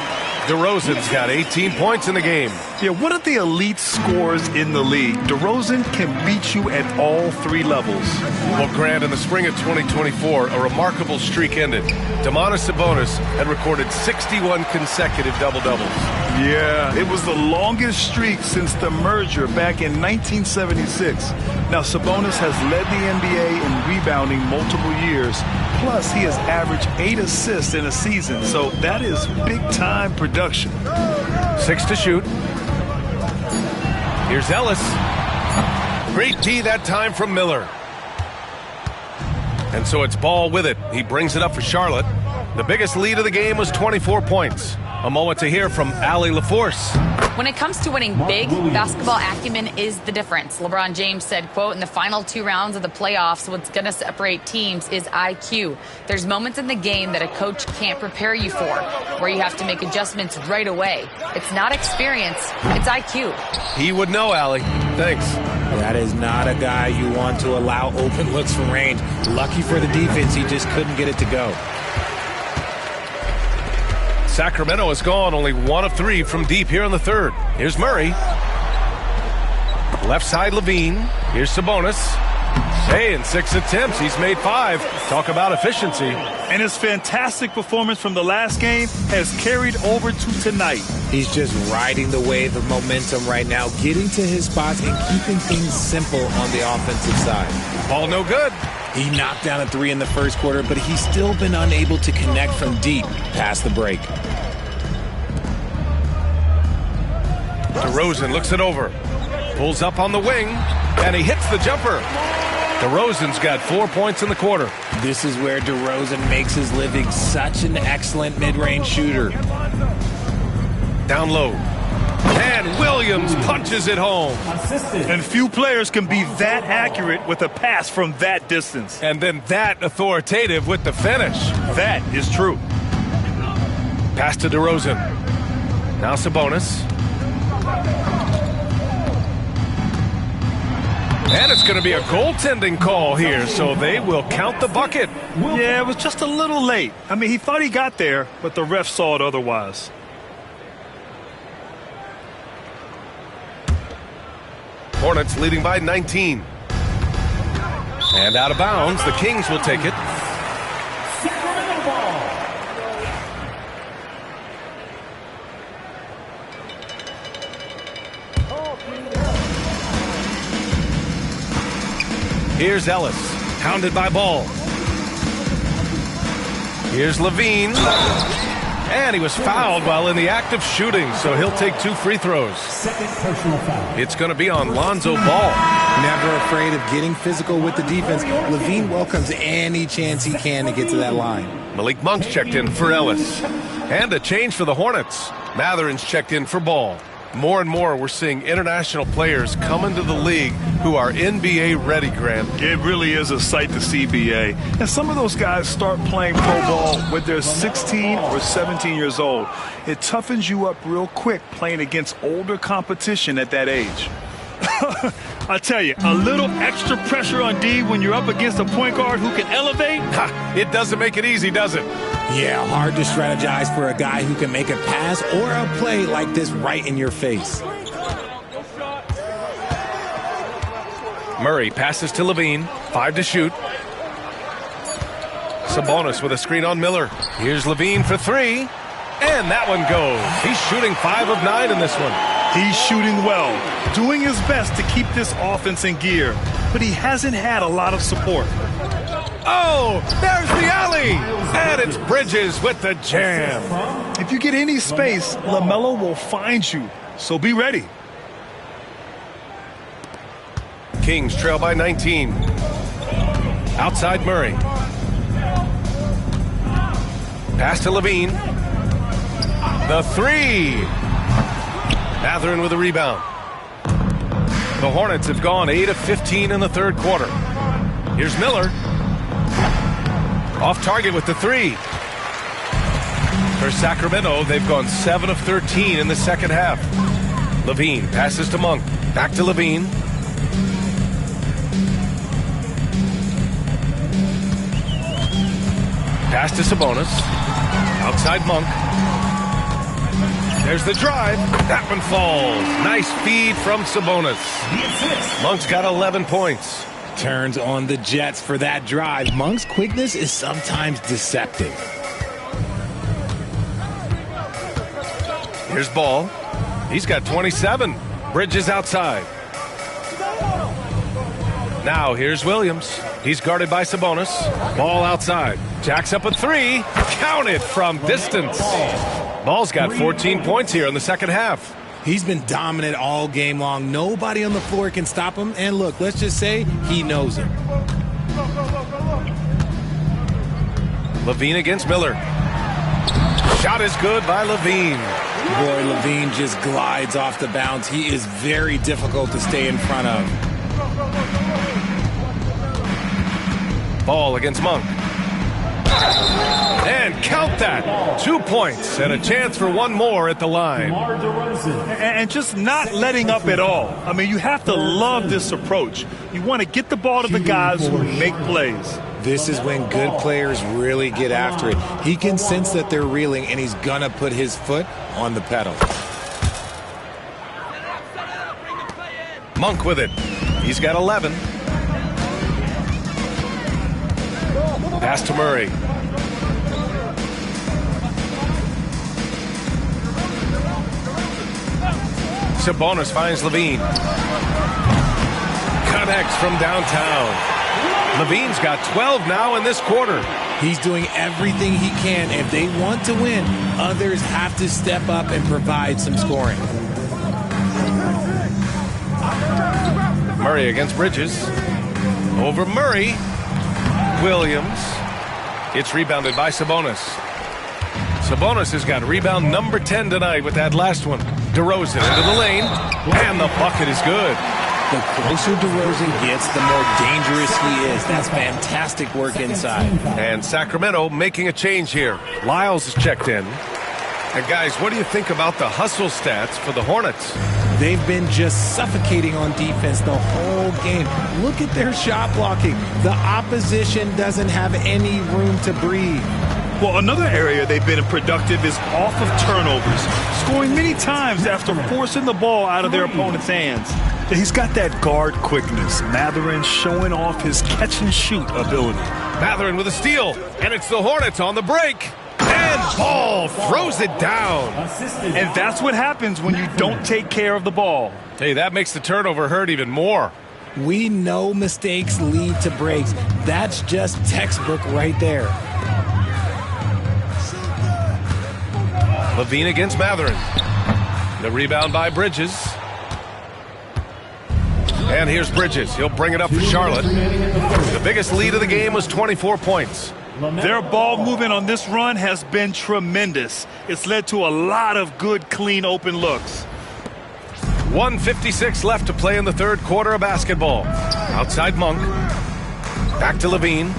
DeRozan's got 18 points in the game. Yeah, one of the elite scorers in the league. DeRozan can beat you at all 3 levels. Well, Grant, in the spring of 2024, a remarkable streak ended. Domantas Sabonis had recorded 61 consecutive double-doubles. Yeah, it was the longest streak since the merger back in 1976. Now, Sabonis has led the NBA in rebounding multiple years. Plus, he has averaged 8 assists in a season, so that is big-time production. 6 to shoot. Here's Ellis. Great D that time from Miller. And so it's Ball with it. He brings it up for Charlotte. The biggest lead of the game was 24 points. A moment to hear from Allie LaForce. When it comes to winning big, basketball acumen is the difference. LeBron James said, quote, in the final 2 rounds of the playoffs, what's going to separate teams is IQ. There's moments in the game that a coach can't prepare you for, where you have to make adjustments right away. It's not experience, it's IQ. He would know, Allie. Thanks. That is not a guy you want to allow open looks from range. Lucky for the defense, he just couldn't get it to go. Sacramento has gone only 1 of 3 from deep here in the third. Here's Murray. Left side Levine. Here's Sabonis. Hey, in 6 attempts, he's made 5. Talk about efficiency. And his fantastic performance from the last game has carried over to tonight. He's just riding the wave of momentum right now, getting to his spots and keeping things simple on the offensive side. Ball no good. He knocked down a 3 in the first quarter, but he's still been unable to connect from deep past the break. DeRozan looks it over. Pulls up on the wing, and he hits the jumper. DeRozan's got 4 points in the quarter. This is where DeRozan makes his living, such an excellent mid-range shooter. Down low. And Williams punches it home. And few players can be that accurate with a pass from that distance. And then that authoritative with the finish. That is true. Pass to DeRozan. Now Sabonis. And it's going to be a goaltending call here, so they will count the bucket. Yeah, it was just a little late. I mean, he thought he got there, but the ref saw it otherwise. Hornets leading by 19. And out of bounds, the Kings will take it. Here's Ellis, hounded by Ball. Here's Levine. And he was fouled while in the act of shooting, so he'll take 2 free throws. Second personal foul. It's going to be on Lonzo Ball. Never afraid of getting physical with the defense. Levine welcomes any chance he can to get to that line. Malik Monk's checked in for Ellis. And a change for the Hornets. Matherin's checked in for Ball. More and more, we're seeing international players come into the league who are NBA ready, Grant. It really is a sight to see, BA. And some of those guys start playing pro ball when they're 16 or 17 years old. It toughens you up real quick playing against older competition at that age. I tell you, a little extra pressure on D when you're up against a point guard who can elevate. It doesn't make it easy, does it? Yeah, hard to strategize for a guy who can make a pass or a play like this right in your face. Murray passes to Levine. 5 to shoot. Sabonis with a screen on Miller. Here's Levine for 3. And that one goes. He's shooting 5 of 9 in this one. He's shooting well, doing his best to keep this offense in gear, but he hasn't had a lot of support. Oh, there's the alley. And it's Bridges with the jam. If you get any space, LaMelo will find you, so be ready. Kings trail by 19. Outside Murray. Pass to Levine. The 3. Matherin with a rebound. The Hornets have gone 8 of 15 in the third quarter. Here's Miller. Off target with the 3. For Sacramento, they've gone 7 of 13 in the second half. Levine passes to Monk. Back to Levine. Pass to Sabonis. Outside Monk. There's the drive. That one falls. Nice feed from Sabonis. Monk's got 11 points. Turns on the Jets for that drive. Monk's quickness is sometimes deceptive. Here's Ball. He's got 27. Bridges outside. Now here's Williams. He's guarded by Sabonis. Ball outside. Jacks up a 3. Counted from distance. Ball's got 14 points here in the second half. He's been dominant all game long. Nobody on the floor can stop him. And look, let's just say he knows it. Levine against Miller. Shot is good by Levine. Boy, Levine just glides off the bounce. He is very difficult to stay in front of. Ball against Monk. And count that. 2 points and a chance for one more at the line. And just not letting up at all. I mean, you have to love this approach. You want to get the ball to the guys who make plays. This is when good players really get after it. He can sense that they're reeling, and he's going to put his foot on the pedal. Monk with it. He's got 11. Pass to Murray. Sabonis finds Levine. Connects from downtown. Levine's got 12 now in this quarter. He's doing everything he can. If they want to win, others have to step up and provide some scoring. Murray against Bridges. Over Murray. Williams. It's rebounded by Sabonis. Sabonis has got rebound number 10 tonight with that last one. DeRozan into the lane, and the bucket is good. The closer DeRozan gets, the more dangerous he is. That's fantastic work inside. And Sacramento making a change here. Lyles is checked in. And guys, what do you think about the hustle stats for the Hornets? They've been just suffocating on defense the whole game. Look at their shot blocking. The opposition doesn't have any room to breathe. Well, another area they've been productive is off of turnovers, scoring many times after forcing the ball out of their opponent's hands. He's got that guard quickness. Mathurin showing off his catch-and-shoot ability. Mathurin with a steal, and it's the Hornets on the break. And Ball throws it down. And that's what happens when you don't take care of the ball. Hey, that makes the turnover hurt even more. We know mistakes lead to breaks. That's just textbook right there. Levine against Mathurin. The rebound by Bridges. And here's Bridges. He'll bring it up for Charlotte. The biggest lead of the game was 24 points. Their ball movement on this run has been tremendous. It's led to a lot of good, clean, open looks. 1:56 left to play in the third quarter of basketball. Outside Monk. Back to Levine.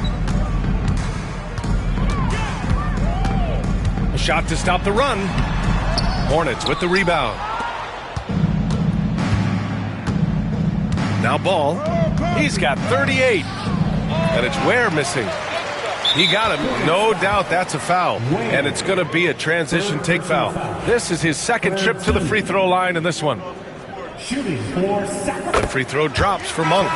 A shot to stop the run. Hornets with the rebound. Now Ball. He's got 38. And it's Ware missing. He got him. No doubt that's a foul. And it's going to be a transition take foul. This is his second trip to the free throw line in this one. The free throw drops for Monk. A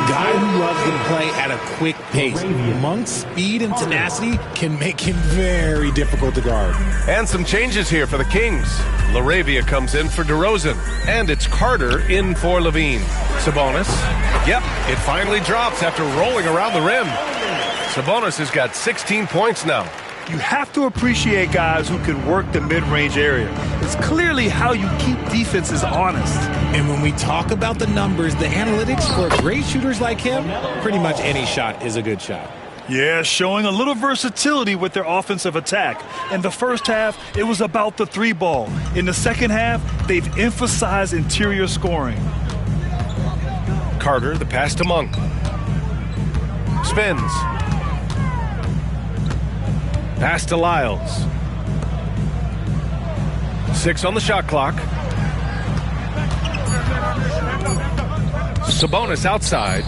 guy who loves to play at a quick pace. Monk's speed and tenacity can make him very difficult to guard. And some changes here for the Kings. LaRavia comes in for DeRozan. And it's Carter in for Levine. Sabonis. Yep, it finally drops after rolling around the rim. Sabonis has got 16 points now. You have to appreciate guys who can work the mid-range area. It's clearly how you keep defenses honest. And when we talk about the numbers, the analytics for great shooters like him, pretty much any shot is a good shot. Yeah, showing a little versatility with their offensive attack. In the first half, it was about the three ball. In the second half, they've emphasized interior scoring. Carter, the pass to Monk. Spins. Pass to Lyles. 6 on the shot clock. Sabonis outside.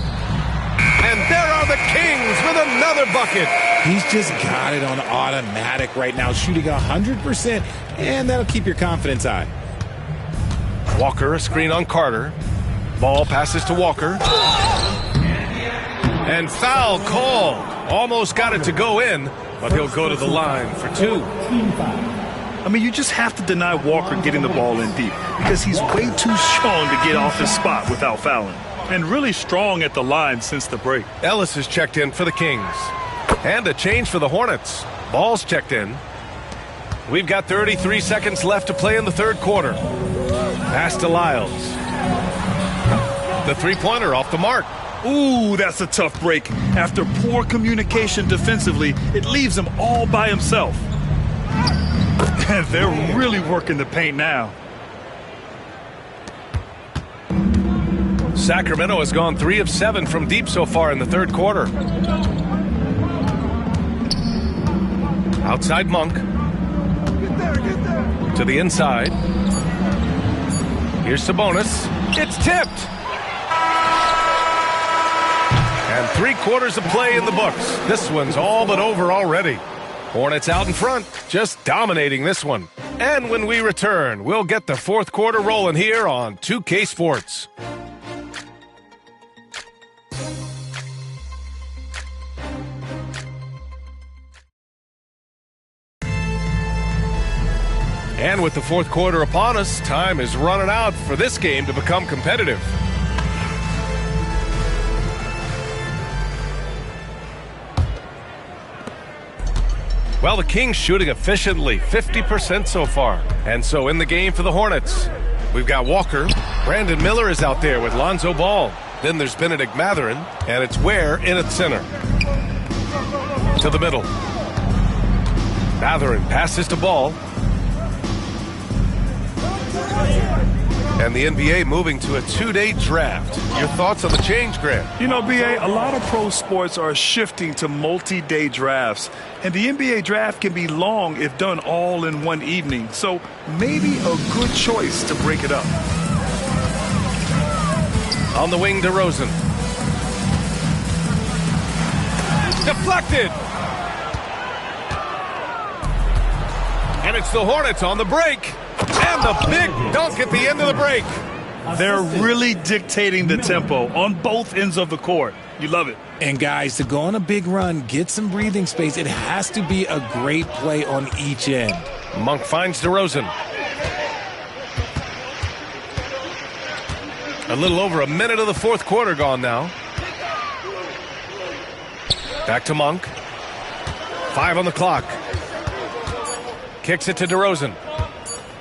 And there are the Kings with another bucket. He's just got it on automatic right now, shooting 100%, and that'll keep your confidence high. Walker, a screen on Carter. Ball passes to Walker. And foul called. Almost got it to go in, but he'll go to the line for 2. I mean, you just have to deny Walker getting the ball in deep because he's way too strong to get off his spot without fouling. And really strong at the line since the break. Ellis is checked in for the Kings. And a change for the Hornets. Ball's checked in. We've got 33 seconds left to play in the third quarter. Pass to Lyles. The three-pointer off the mark. Ooh, that's a tough break. After poor communication defensively, it leaves him all by himself. And they're really working the paint now. Sacramento has gone 3 of 7 from deep so far in the third quarter. Outside Monk. To the inside. Here's Sabonis. It's tipped. And 3 quarters of play in the books. This one's all but over already. Hornets out in front, just dominating this one. And when we return, we'll get the fourth quarter rolling here on 2K Sports. And with the fourth quarter upon us, time is running out for this game to become competitive. Well, the Kings shooting efficiently, 50% so far. And so in the game for the Hornets, we've got Walker. Brandon Miller is out there with Lonzo Ball. Then there's Benedict Mathurin, and it's Ware in at center. To the middle. Mathurin passes to Ball. And the NBA moving to a 2-day draft. Your thoughts on the change, Grant? You know, BA, a lot of pro sports are shifting to multi-day drafts. And the NBA draft can be long if done all in one evening. So maybe a good choice to break it up. On the wing, DeRozan. Deflected. And it's the Hornets on the break. And the big dunk at the end of the break. They're really dictating the tempo on both ends of the court. You love it. And guys, to go on a big run, get some breathing space, it has to be a great play on each end. Monk finds DeRozan. A little over a minute of the fourth quarter gone now. Back to Monk. 5 on the clock. Kicks it to DeRozan.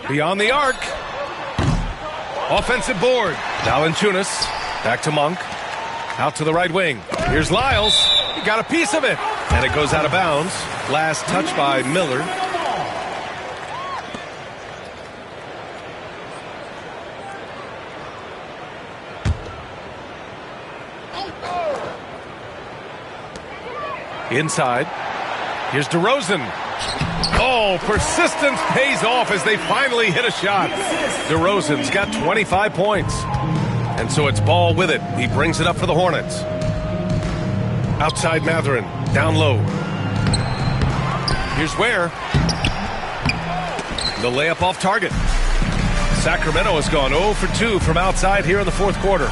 Beyond the arc. Offensive board. Valanciunas. Back to Monk. Out to the right wing. Here's Lyles. He got a piece of it. And it goes out of bounds. Last touch by Miller. Inside. Here's DeRozan. Oh, persistence pays off as they finally hit a shot. DeRozan's got 25 points. And so it's Ball with it. He brings it up for the Hornets. Outside Mathurin. Down low. Here's Ware. The layup off target. Sacramento has gone 0 for 2 from outside here in the fourth quarter.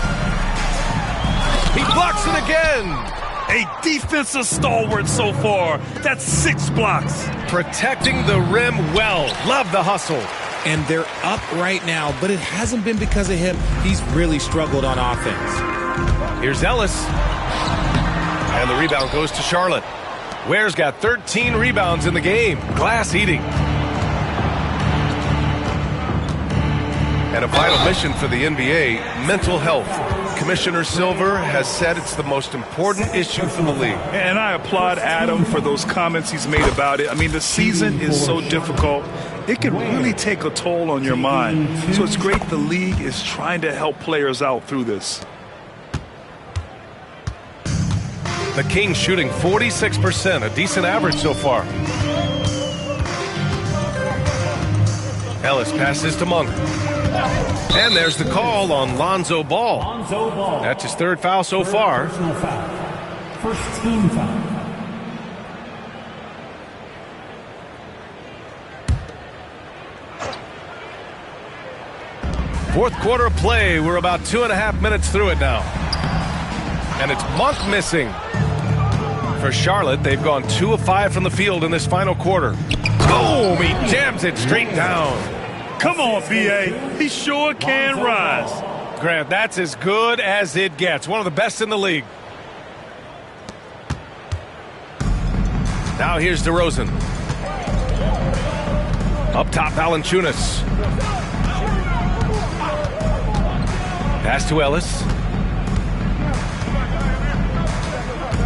He blocks it again. A defensive stalwart so far. That's 6 blocks. Protecting the rim well. Love the hustle. And they're up right now, but it hasn't been because of him. He's really struggled on offense. Here's Ellis. And the rebound goes to Charlotte. Ware's got 13 rebounds in the game. Glass eating. And a final mission for the NBA, mental health. Commissioner Silver has said it's the most important issue for the league. And I applaud Adam for those comments he's made about it. I mean, the season is so difficult. It can really take a toll on your mind. So it's great the league is trying to help players out through this. The Kings shooting 46%, a decent average so far. Ellis passes to Monk. And there's the call on Lonzo Ball. That's his 3rd foul so far. First team foul. Fourth quarter of play. We're about 2.5 minutes through it now. And it's Monk missing. For Charlotte, they've gone 2 of 5 from the field in this final quarter. Boom! He jams it straight down. Come on, B.A. He sure can rise. Grant, that's as good as it gets. One of the best in the league. Now here's DeRozan. Up top, Valanciunas. Pass to Ellis.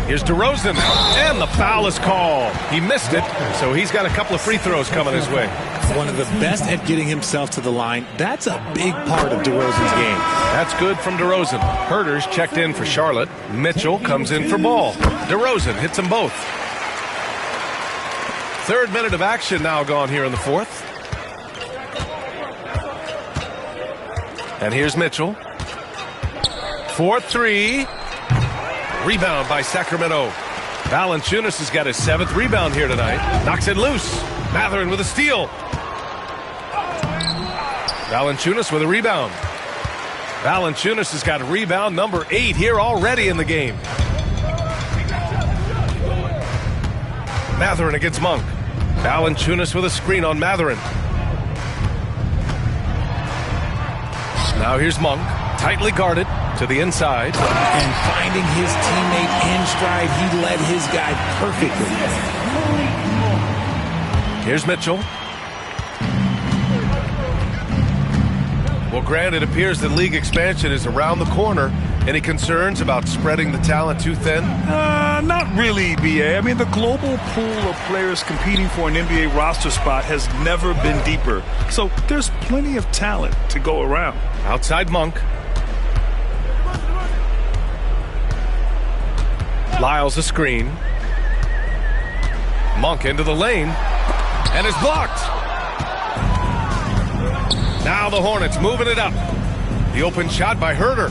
Here's DeRozan. And the foul is called. He missed it, so he's got a couple of free throws coming his way. One of the best at getting himself to the line. That's a big part of DeRozan's game. That's good from DeRozan. Herter's checked in for Charlotte. Mitchell comes in for Ball. DeRozan hits them both. 3rd minute of action now gone here in the 4th. And here's Mitchell. 4-3. Rebound by Sacramento. Valanciunas has got his 7th rebound here tonight. Knocks it loose. Mathurin with a steal. Valanciunas with a rebound. Valanciunas has got rebound number 8 here already in the game. Mathurin against Monk. Valanciunas with a screen on Mathurin. Now here's Monk. Tightly guarded to the inside. And finding his teammate in stride, he led his guy perfectly. Here's Mitchell. Well, Grant, it appears that league expansion is around the corner. Any concerns about spreading the talent too thin? Not really, B.A. I mean, the global pool of players competing for an NBA roster spot has never been deeper. So there's plenty of talent to go around. Outside Monk. Lyles a screen. Monk into the lane. And is blocked. Now the Hornets moving it up. The open shot by Herder.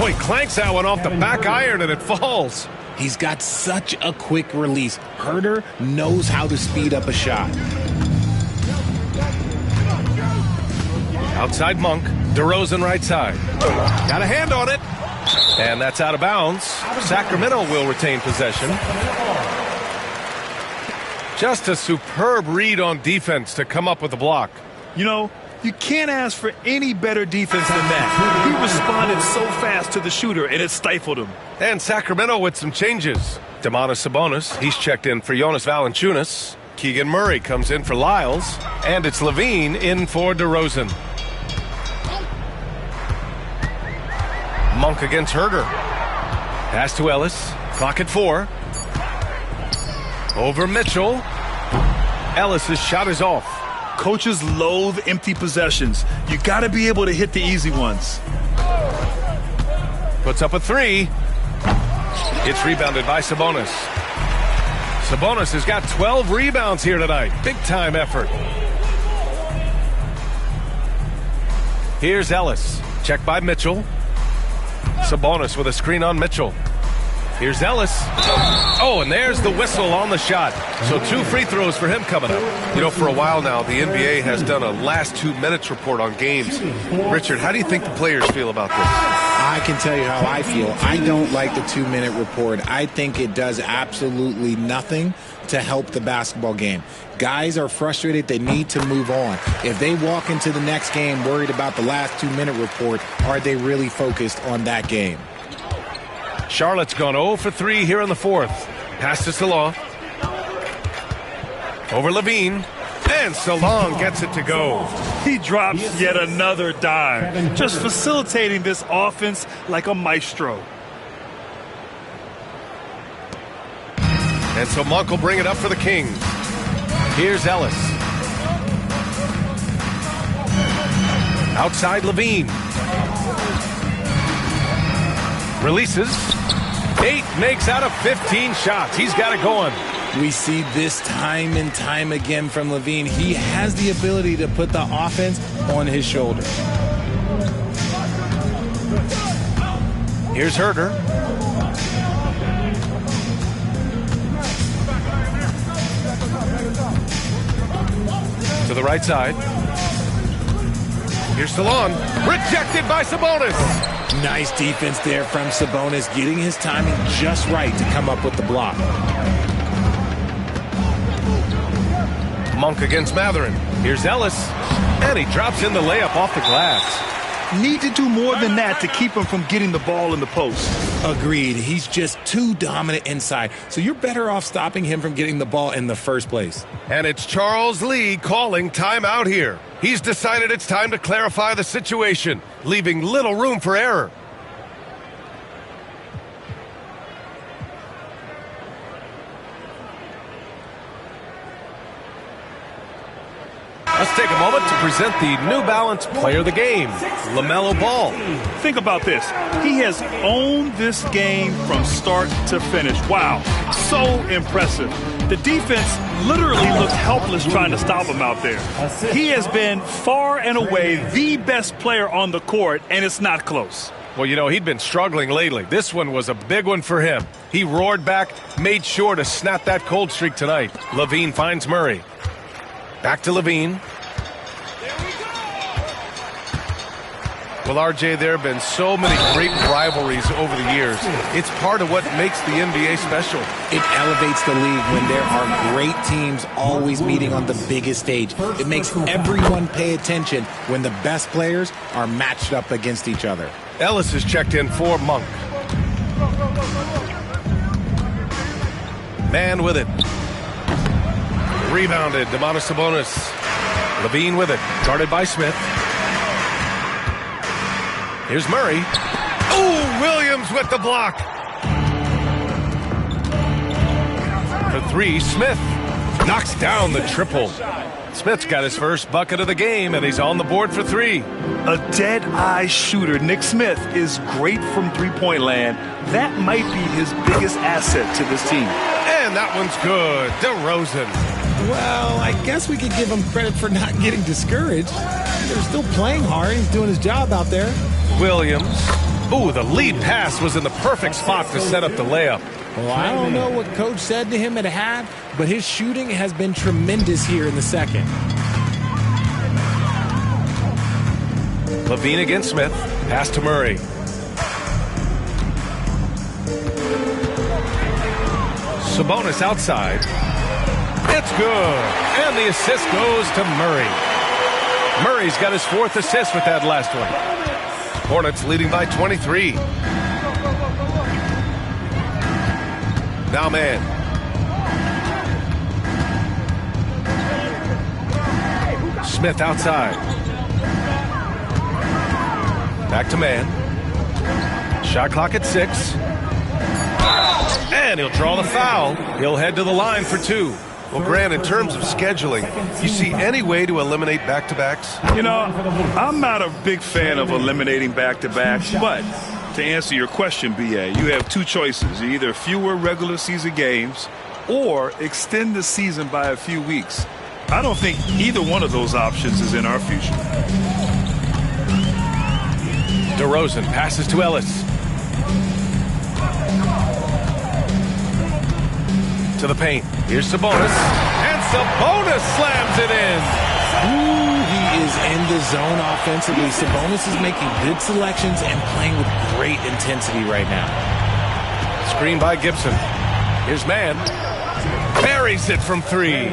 Boy, clanks that one off the back iron and it falls. He's got such a quick release. Herder knows how to speed up a shot. Outside Monk. DeRozan right side. Got a hand on it. And that's out of bounds. Sacramento will retain possession. Just a superb read on defense to come up with the block. You know, you can't ask for any better defense than that. He responded so fast to the shooter, and it stifled him. And Sacramento with some changes. Domantas Sabonis, he's checked in for Jonas Valanciunas. Keegan Murray comes in for Lyles. And it's LaVine in for DeRozan. Monk against Herder. Pass to Ellis. Clock at 4. Over Mitchell. Ellis's shot is off. Coaches loathe empty possessions. You got to be able to hit the easy ones. Puts up a 3. It's rebounded by Sabonis. Sabonis has got 12 rebounds here tonight. Big time effort. Here's Ellis. Check by Mitchell. Sabonis with a screen on Mitchell. Here's Ellis. Oh, and there's the whistle on the shot. So 2 free throws for him coming up. You know, for a while now, the NBA has done a last 2 minutes report on games. Richard, how do you think the players feel about this? I can tell you how I feel. I don't like the 2-minute report. I think it does absolutely nothing to help the basketball game. Guys are frustrated. They need to move on. If they walk into the next game worried about the last 2-minute report, are they really focused on that game? Charlotte's gone 0 for 3 here in the 4th. Pass to Salah. Over LaVine. And Salon gets it to go. He drops yet another dime. Just facilitating this offense like a maestro. And so Monk will bring it up for the Kings. Here's Ellis. Outside LaVine. Releases. 8 makes out of 15 shots. He's got it going. We see this time and time again from LaVine. He has the ability to put the offense on his shoulders. Here's Herder. To the right side. Here's Salon. Rejected by Sabonis. Nice defense there from Sabonis, getting his timing just right to come up with the block. Monk against Mathurin. Here's Ellis. And he drops in the layup off the glass. Need to do more than that to keep him from getting the ball in the post. Agreed. He's just too dominant inside. So you're better off stopping him from getting the ball in the first place. And it's Charles Lee calling timeout here. He's decided it's time to clarify the situation, leaving little room for error. Let's take a moment to present the New Balance Player of the Game, LaMelo Ball. Think about this. He has owned this game from start to finish. Wow, so impressive. The defense literally looked helpless trying to stop him out there. He has been far and away the best player on the court, and it's not close. Well, you know, he'd been struggling lately. This one was a big one for him. He roared back, made sure to snap that cold streak tonight. LaVine finds Murray. Back to LaVine. Well, RJ, there have been so many great rivalries over the years. It's part of what makes the NBA special. It elevates the league when there are great teams always meeting on the biggest stage. It makes everyone pay attention when the best players are matched up against each other. Ellis is checked in for Monk. Man with it. Rebounded, Domantas Sabonis. LaVine with it, guarded by Smith. Here's Murray. Ooh, Williams with the block. For three, Smith knocks down the triple. Smith's got his first bucket of the game, and he's on the board for three. A dead-eye shooter. Nick Smith is great from three-point land. That might be his biggest asset to this team. And that one's good. DeRozan. Well, I guess we could give him credit for not getting discouraged. They're still playing hard. He's doing his job out there. Williams. Ooh, the lead pass was in the perfect spot to set up the layup. Well, I don't know what Coach said to him at half, but his shooting has been tremendous here in the second. LaVine against Smith. Pass to Murray. Sabonis outside. It's good. And the assist goes to Murray. Murray's got his fourth assist with that last one. Hornets leading by 23. Now man. Smith outside. Back to man. Shot clock at 6. And he'll draw the foul. He'll head to the line for two. Well, Grant, in terms of scheduling, you see any way to eliminate back-to-backs? You know, I'm not a big fan of eliminating back-to-backs, but to answer your question, B.A., you have two choices. Either fewer regular season games or extend the season by a few weeks. I don't think either one of those options is in our future. DeRozan passes to Ellis. To the paint. Here's Sabonis. And Sabonis slams it in. Ooh, he is in the zone offensively. Sabonis is making good selections and playing with great intensity right now. Screen by Gibson. Here's Mann. Buries it from three.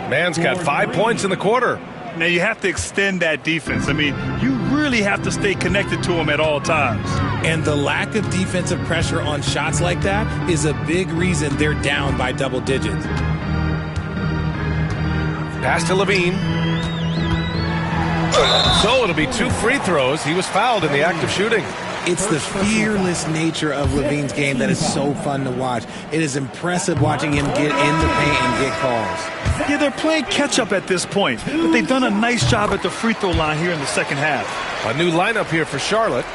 Mann's got 5 points in the quarter. Now, you have to extend that defense. I mean, you really have to stay connected to him at all times. And the lack of defensive pressure on shots like that is a big reason they're down by double digits. Pass to LaVine. So it'll be 2 free throws. He was fouled in the act of shooting. It's the fearless nature of LaVine's game that is so fun to watch. It is impressive watching him get in the paint and get calls. Yeah, they're playing catch-up at this point, but they've done a nice job at the free throw line here in the second half. A new lineup here for Charlotte.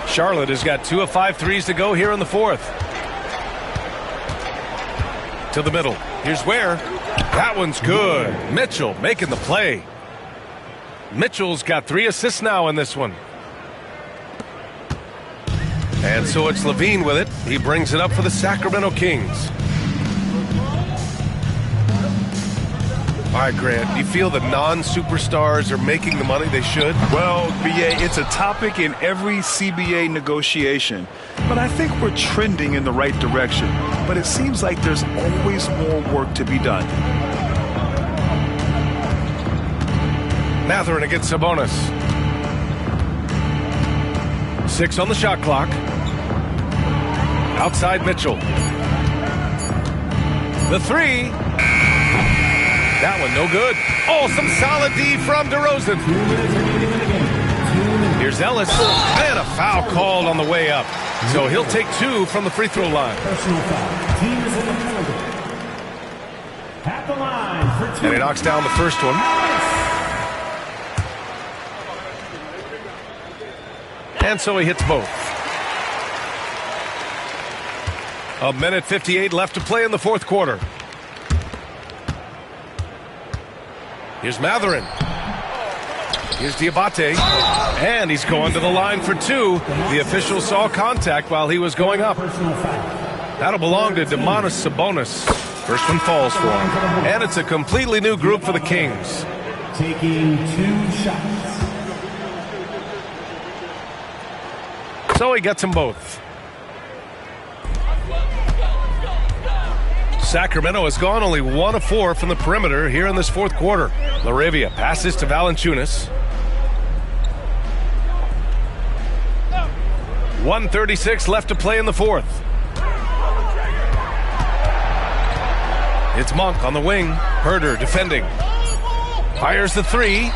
Charlotte has got 2 of 5 threes to go here in the fourth. To the middle. Here's Ware. That one's good. Mitchell making the play. Mitchell's got 3 assists now in this one. And so it's LaVine with it. He brings it up for the Sacramento Kings. All right, Grant, do you feel the non-superstars are making the money they should? Well, B.A., it's a topic in every CBA negotiation. But I think we're trending in the right direction. But it seems like there's always more work to be done. Mathurin against Sabonis. 6 on the shot clock. Outside Mitchell. The 3. That one no good. Oh, some solid D from DeRozan. Here's Ellis. And a foul called on the way up. So he'll take 2 from the free throw line. Personal foul. Team is in the penalty. At the line for 2. And he knocks down the first one. And so he hits both. 1:58 left to play in the fourth quarter. Here's Mathurin. Here's Diabate. And he's going to the line for 2. The official saw contact while he was going up. That'll belong to Domantas Sabonis. First one falls for him. And it's a completely new group for the Kings. Taking 2 shots. So he gets them both. Sacramento has gone only 1 of 4 from the perimeter here in this fourth quarter. LaRavia passes to Valanciunas. 1:36 left to play in the fourth. It's Monk on the wing. Herder defending. Fires the 3.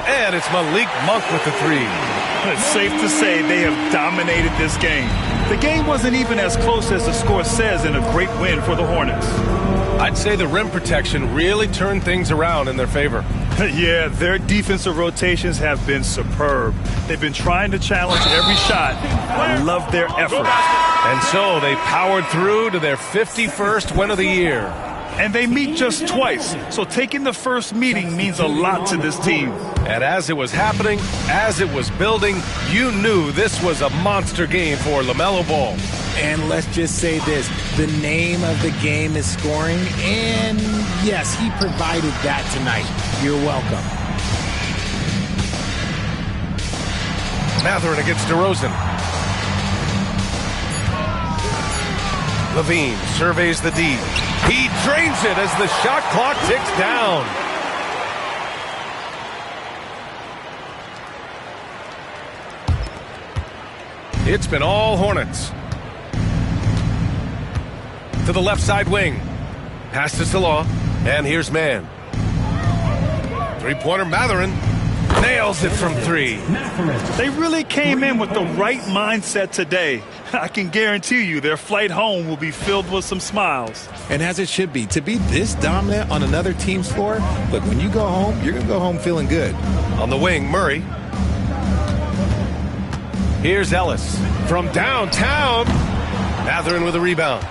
And it's Malik Monk with the 3. It's safe to say they have dominated this game. The game wasn't even as close as the score says in a great win for the Hornets. I'd say the rim protection really turned things around in their favor. Yeah, their defensive rotations have been superb. They've been trying to challenge every shot. I love their effort. And so they powered through to their 51st win of the year. And they meet just twice, so taking the first meeting means a lot to this team. And as it was happening, as it was building, you knew this was a monster game for LaMelo Ball. And let's just say this, the name of the game is scoring, and yes, he provided that tonight. You're welcome. Mathurin against DeRozan. Levine surveys the D. He drains it as the shot clock ticks down. It's been all Hornets. To the left side wing. Pass to Salah. And here's Man. Three-pointer Mathurin. Nails it from three. They really came in with the right mindset today. I can guarantee you their flight home will be filled with some smiles. And as it should be, to be this dominant on another team's floor, look, when you go home, you're going to go home feeling good. On the wing, Murray. Here's Ellis from downtown. Mathurin with a rebound.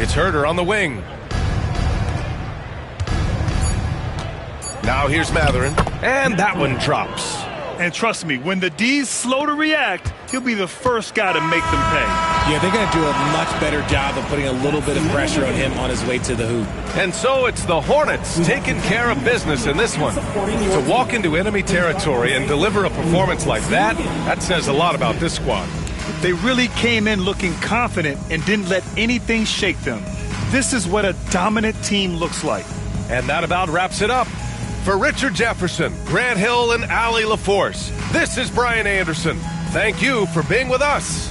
It's Herter on the wing. Now here's Mathurin, and that one drops. And trust me, when the D's slow to react, he'll be the first guy to make them pay. Yeah, they're going to do a much better job of putting a little bit of pressure on him on his way to the hoop. And so it's the Hornets taking care of business in this one. To walk into enemy territory and deliver a performance like that, that says a lot about this squad. They really came in looking confident and didn't let anything shake them. This is what a dominant team looks like. And that about wraps it up. For Richard Jefferson, Grant Hill, and Allie LaForce, this is Brian Anderson. Thank you for being with us.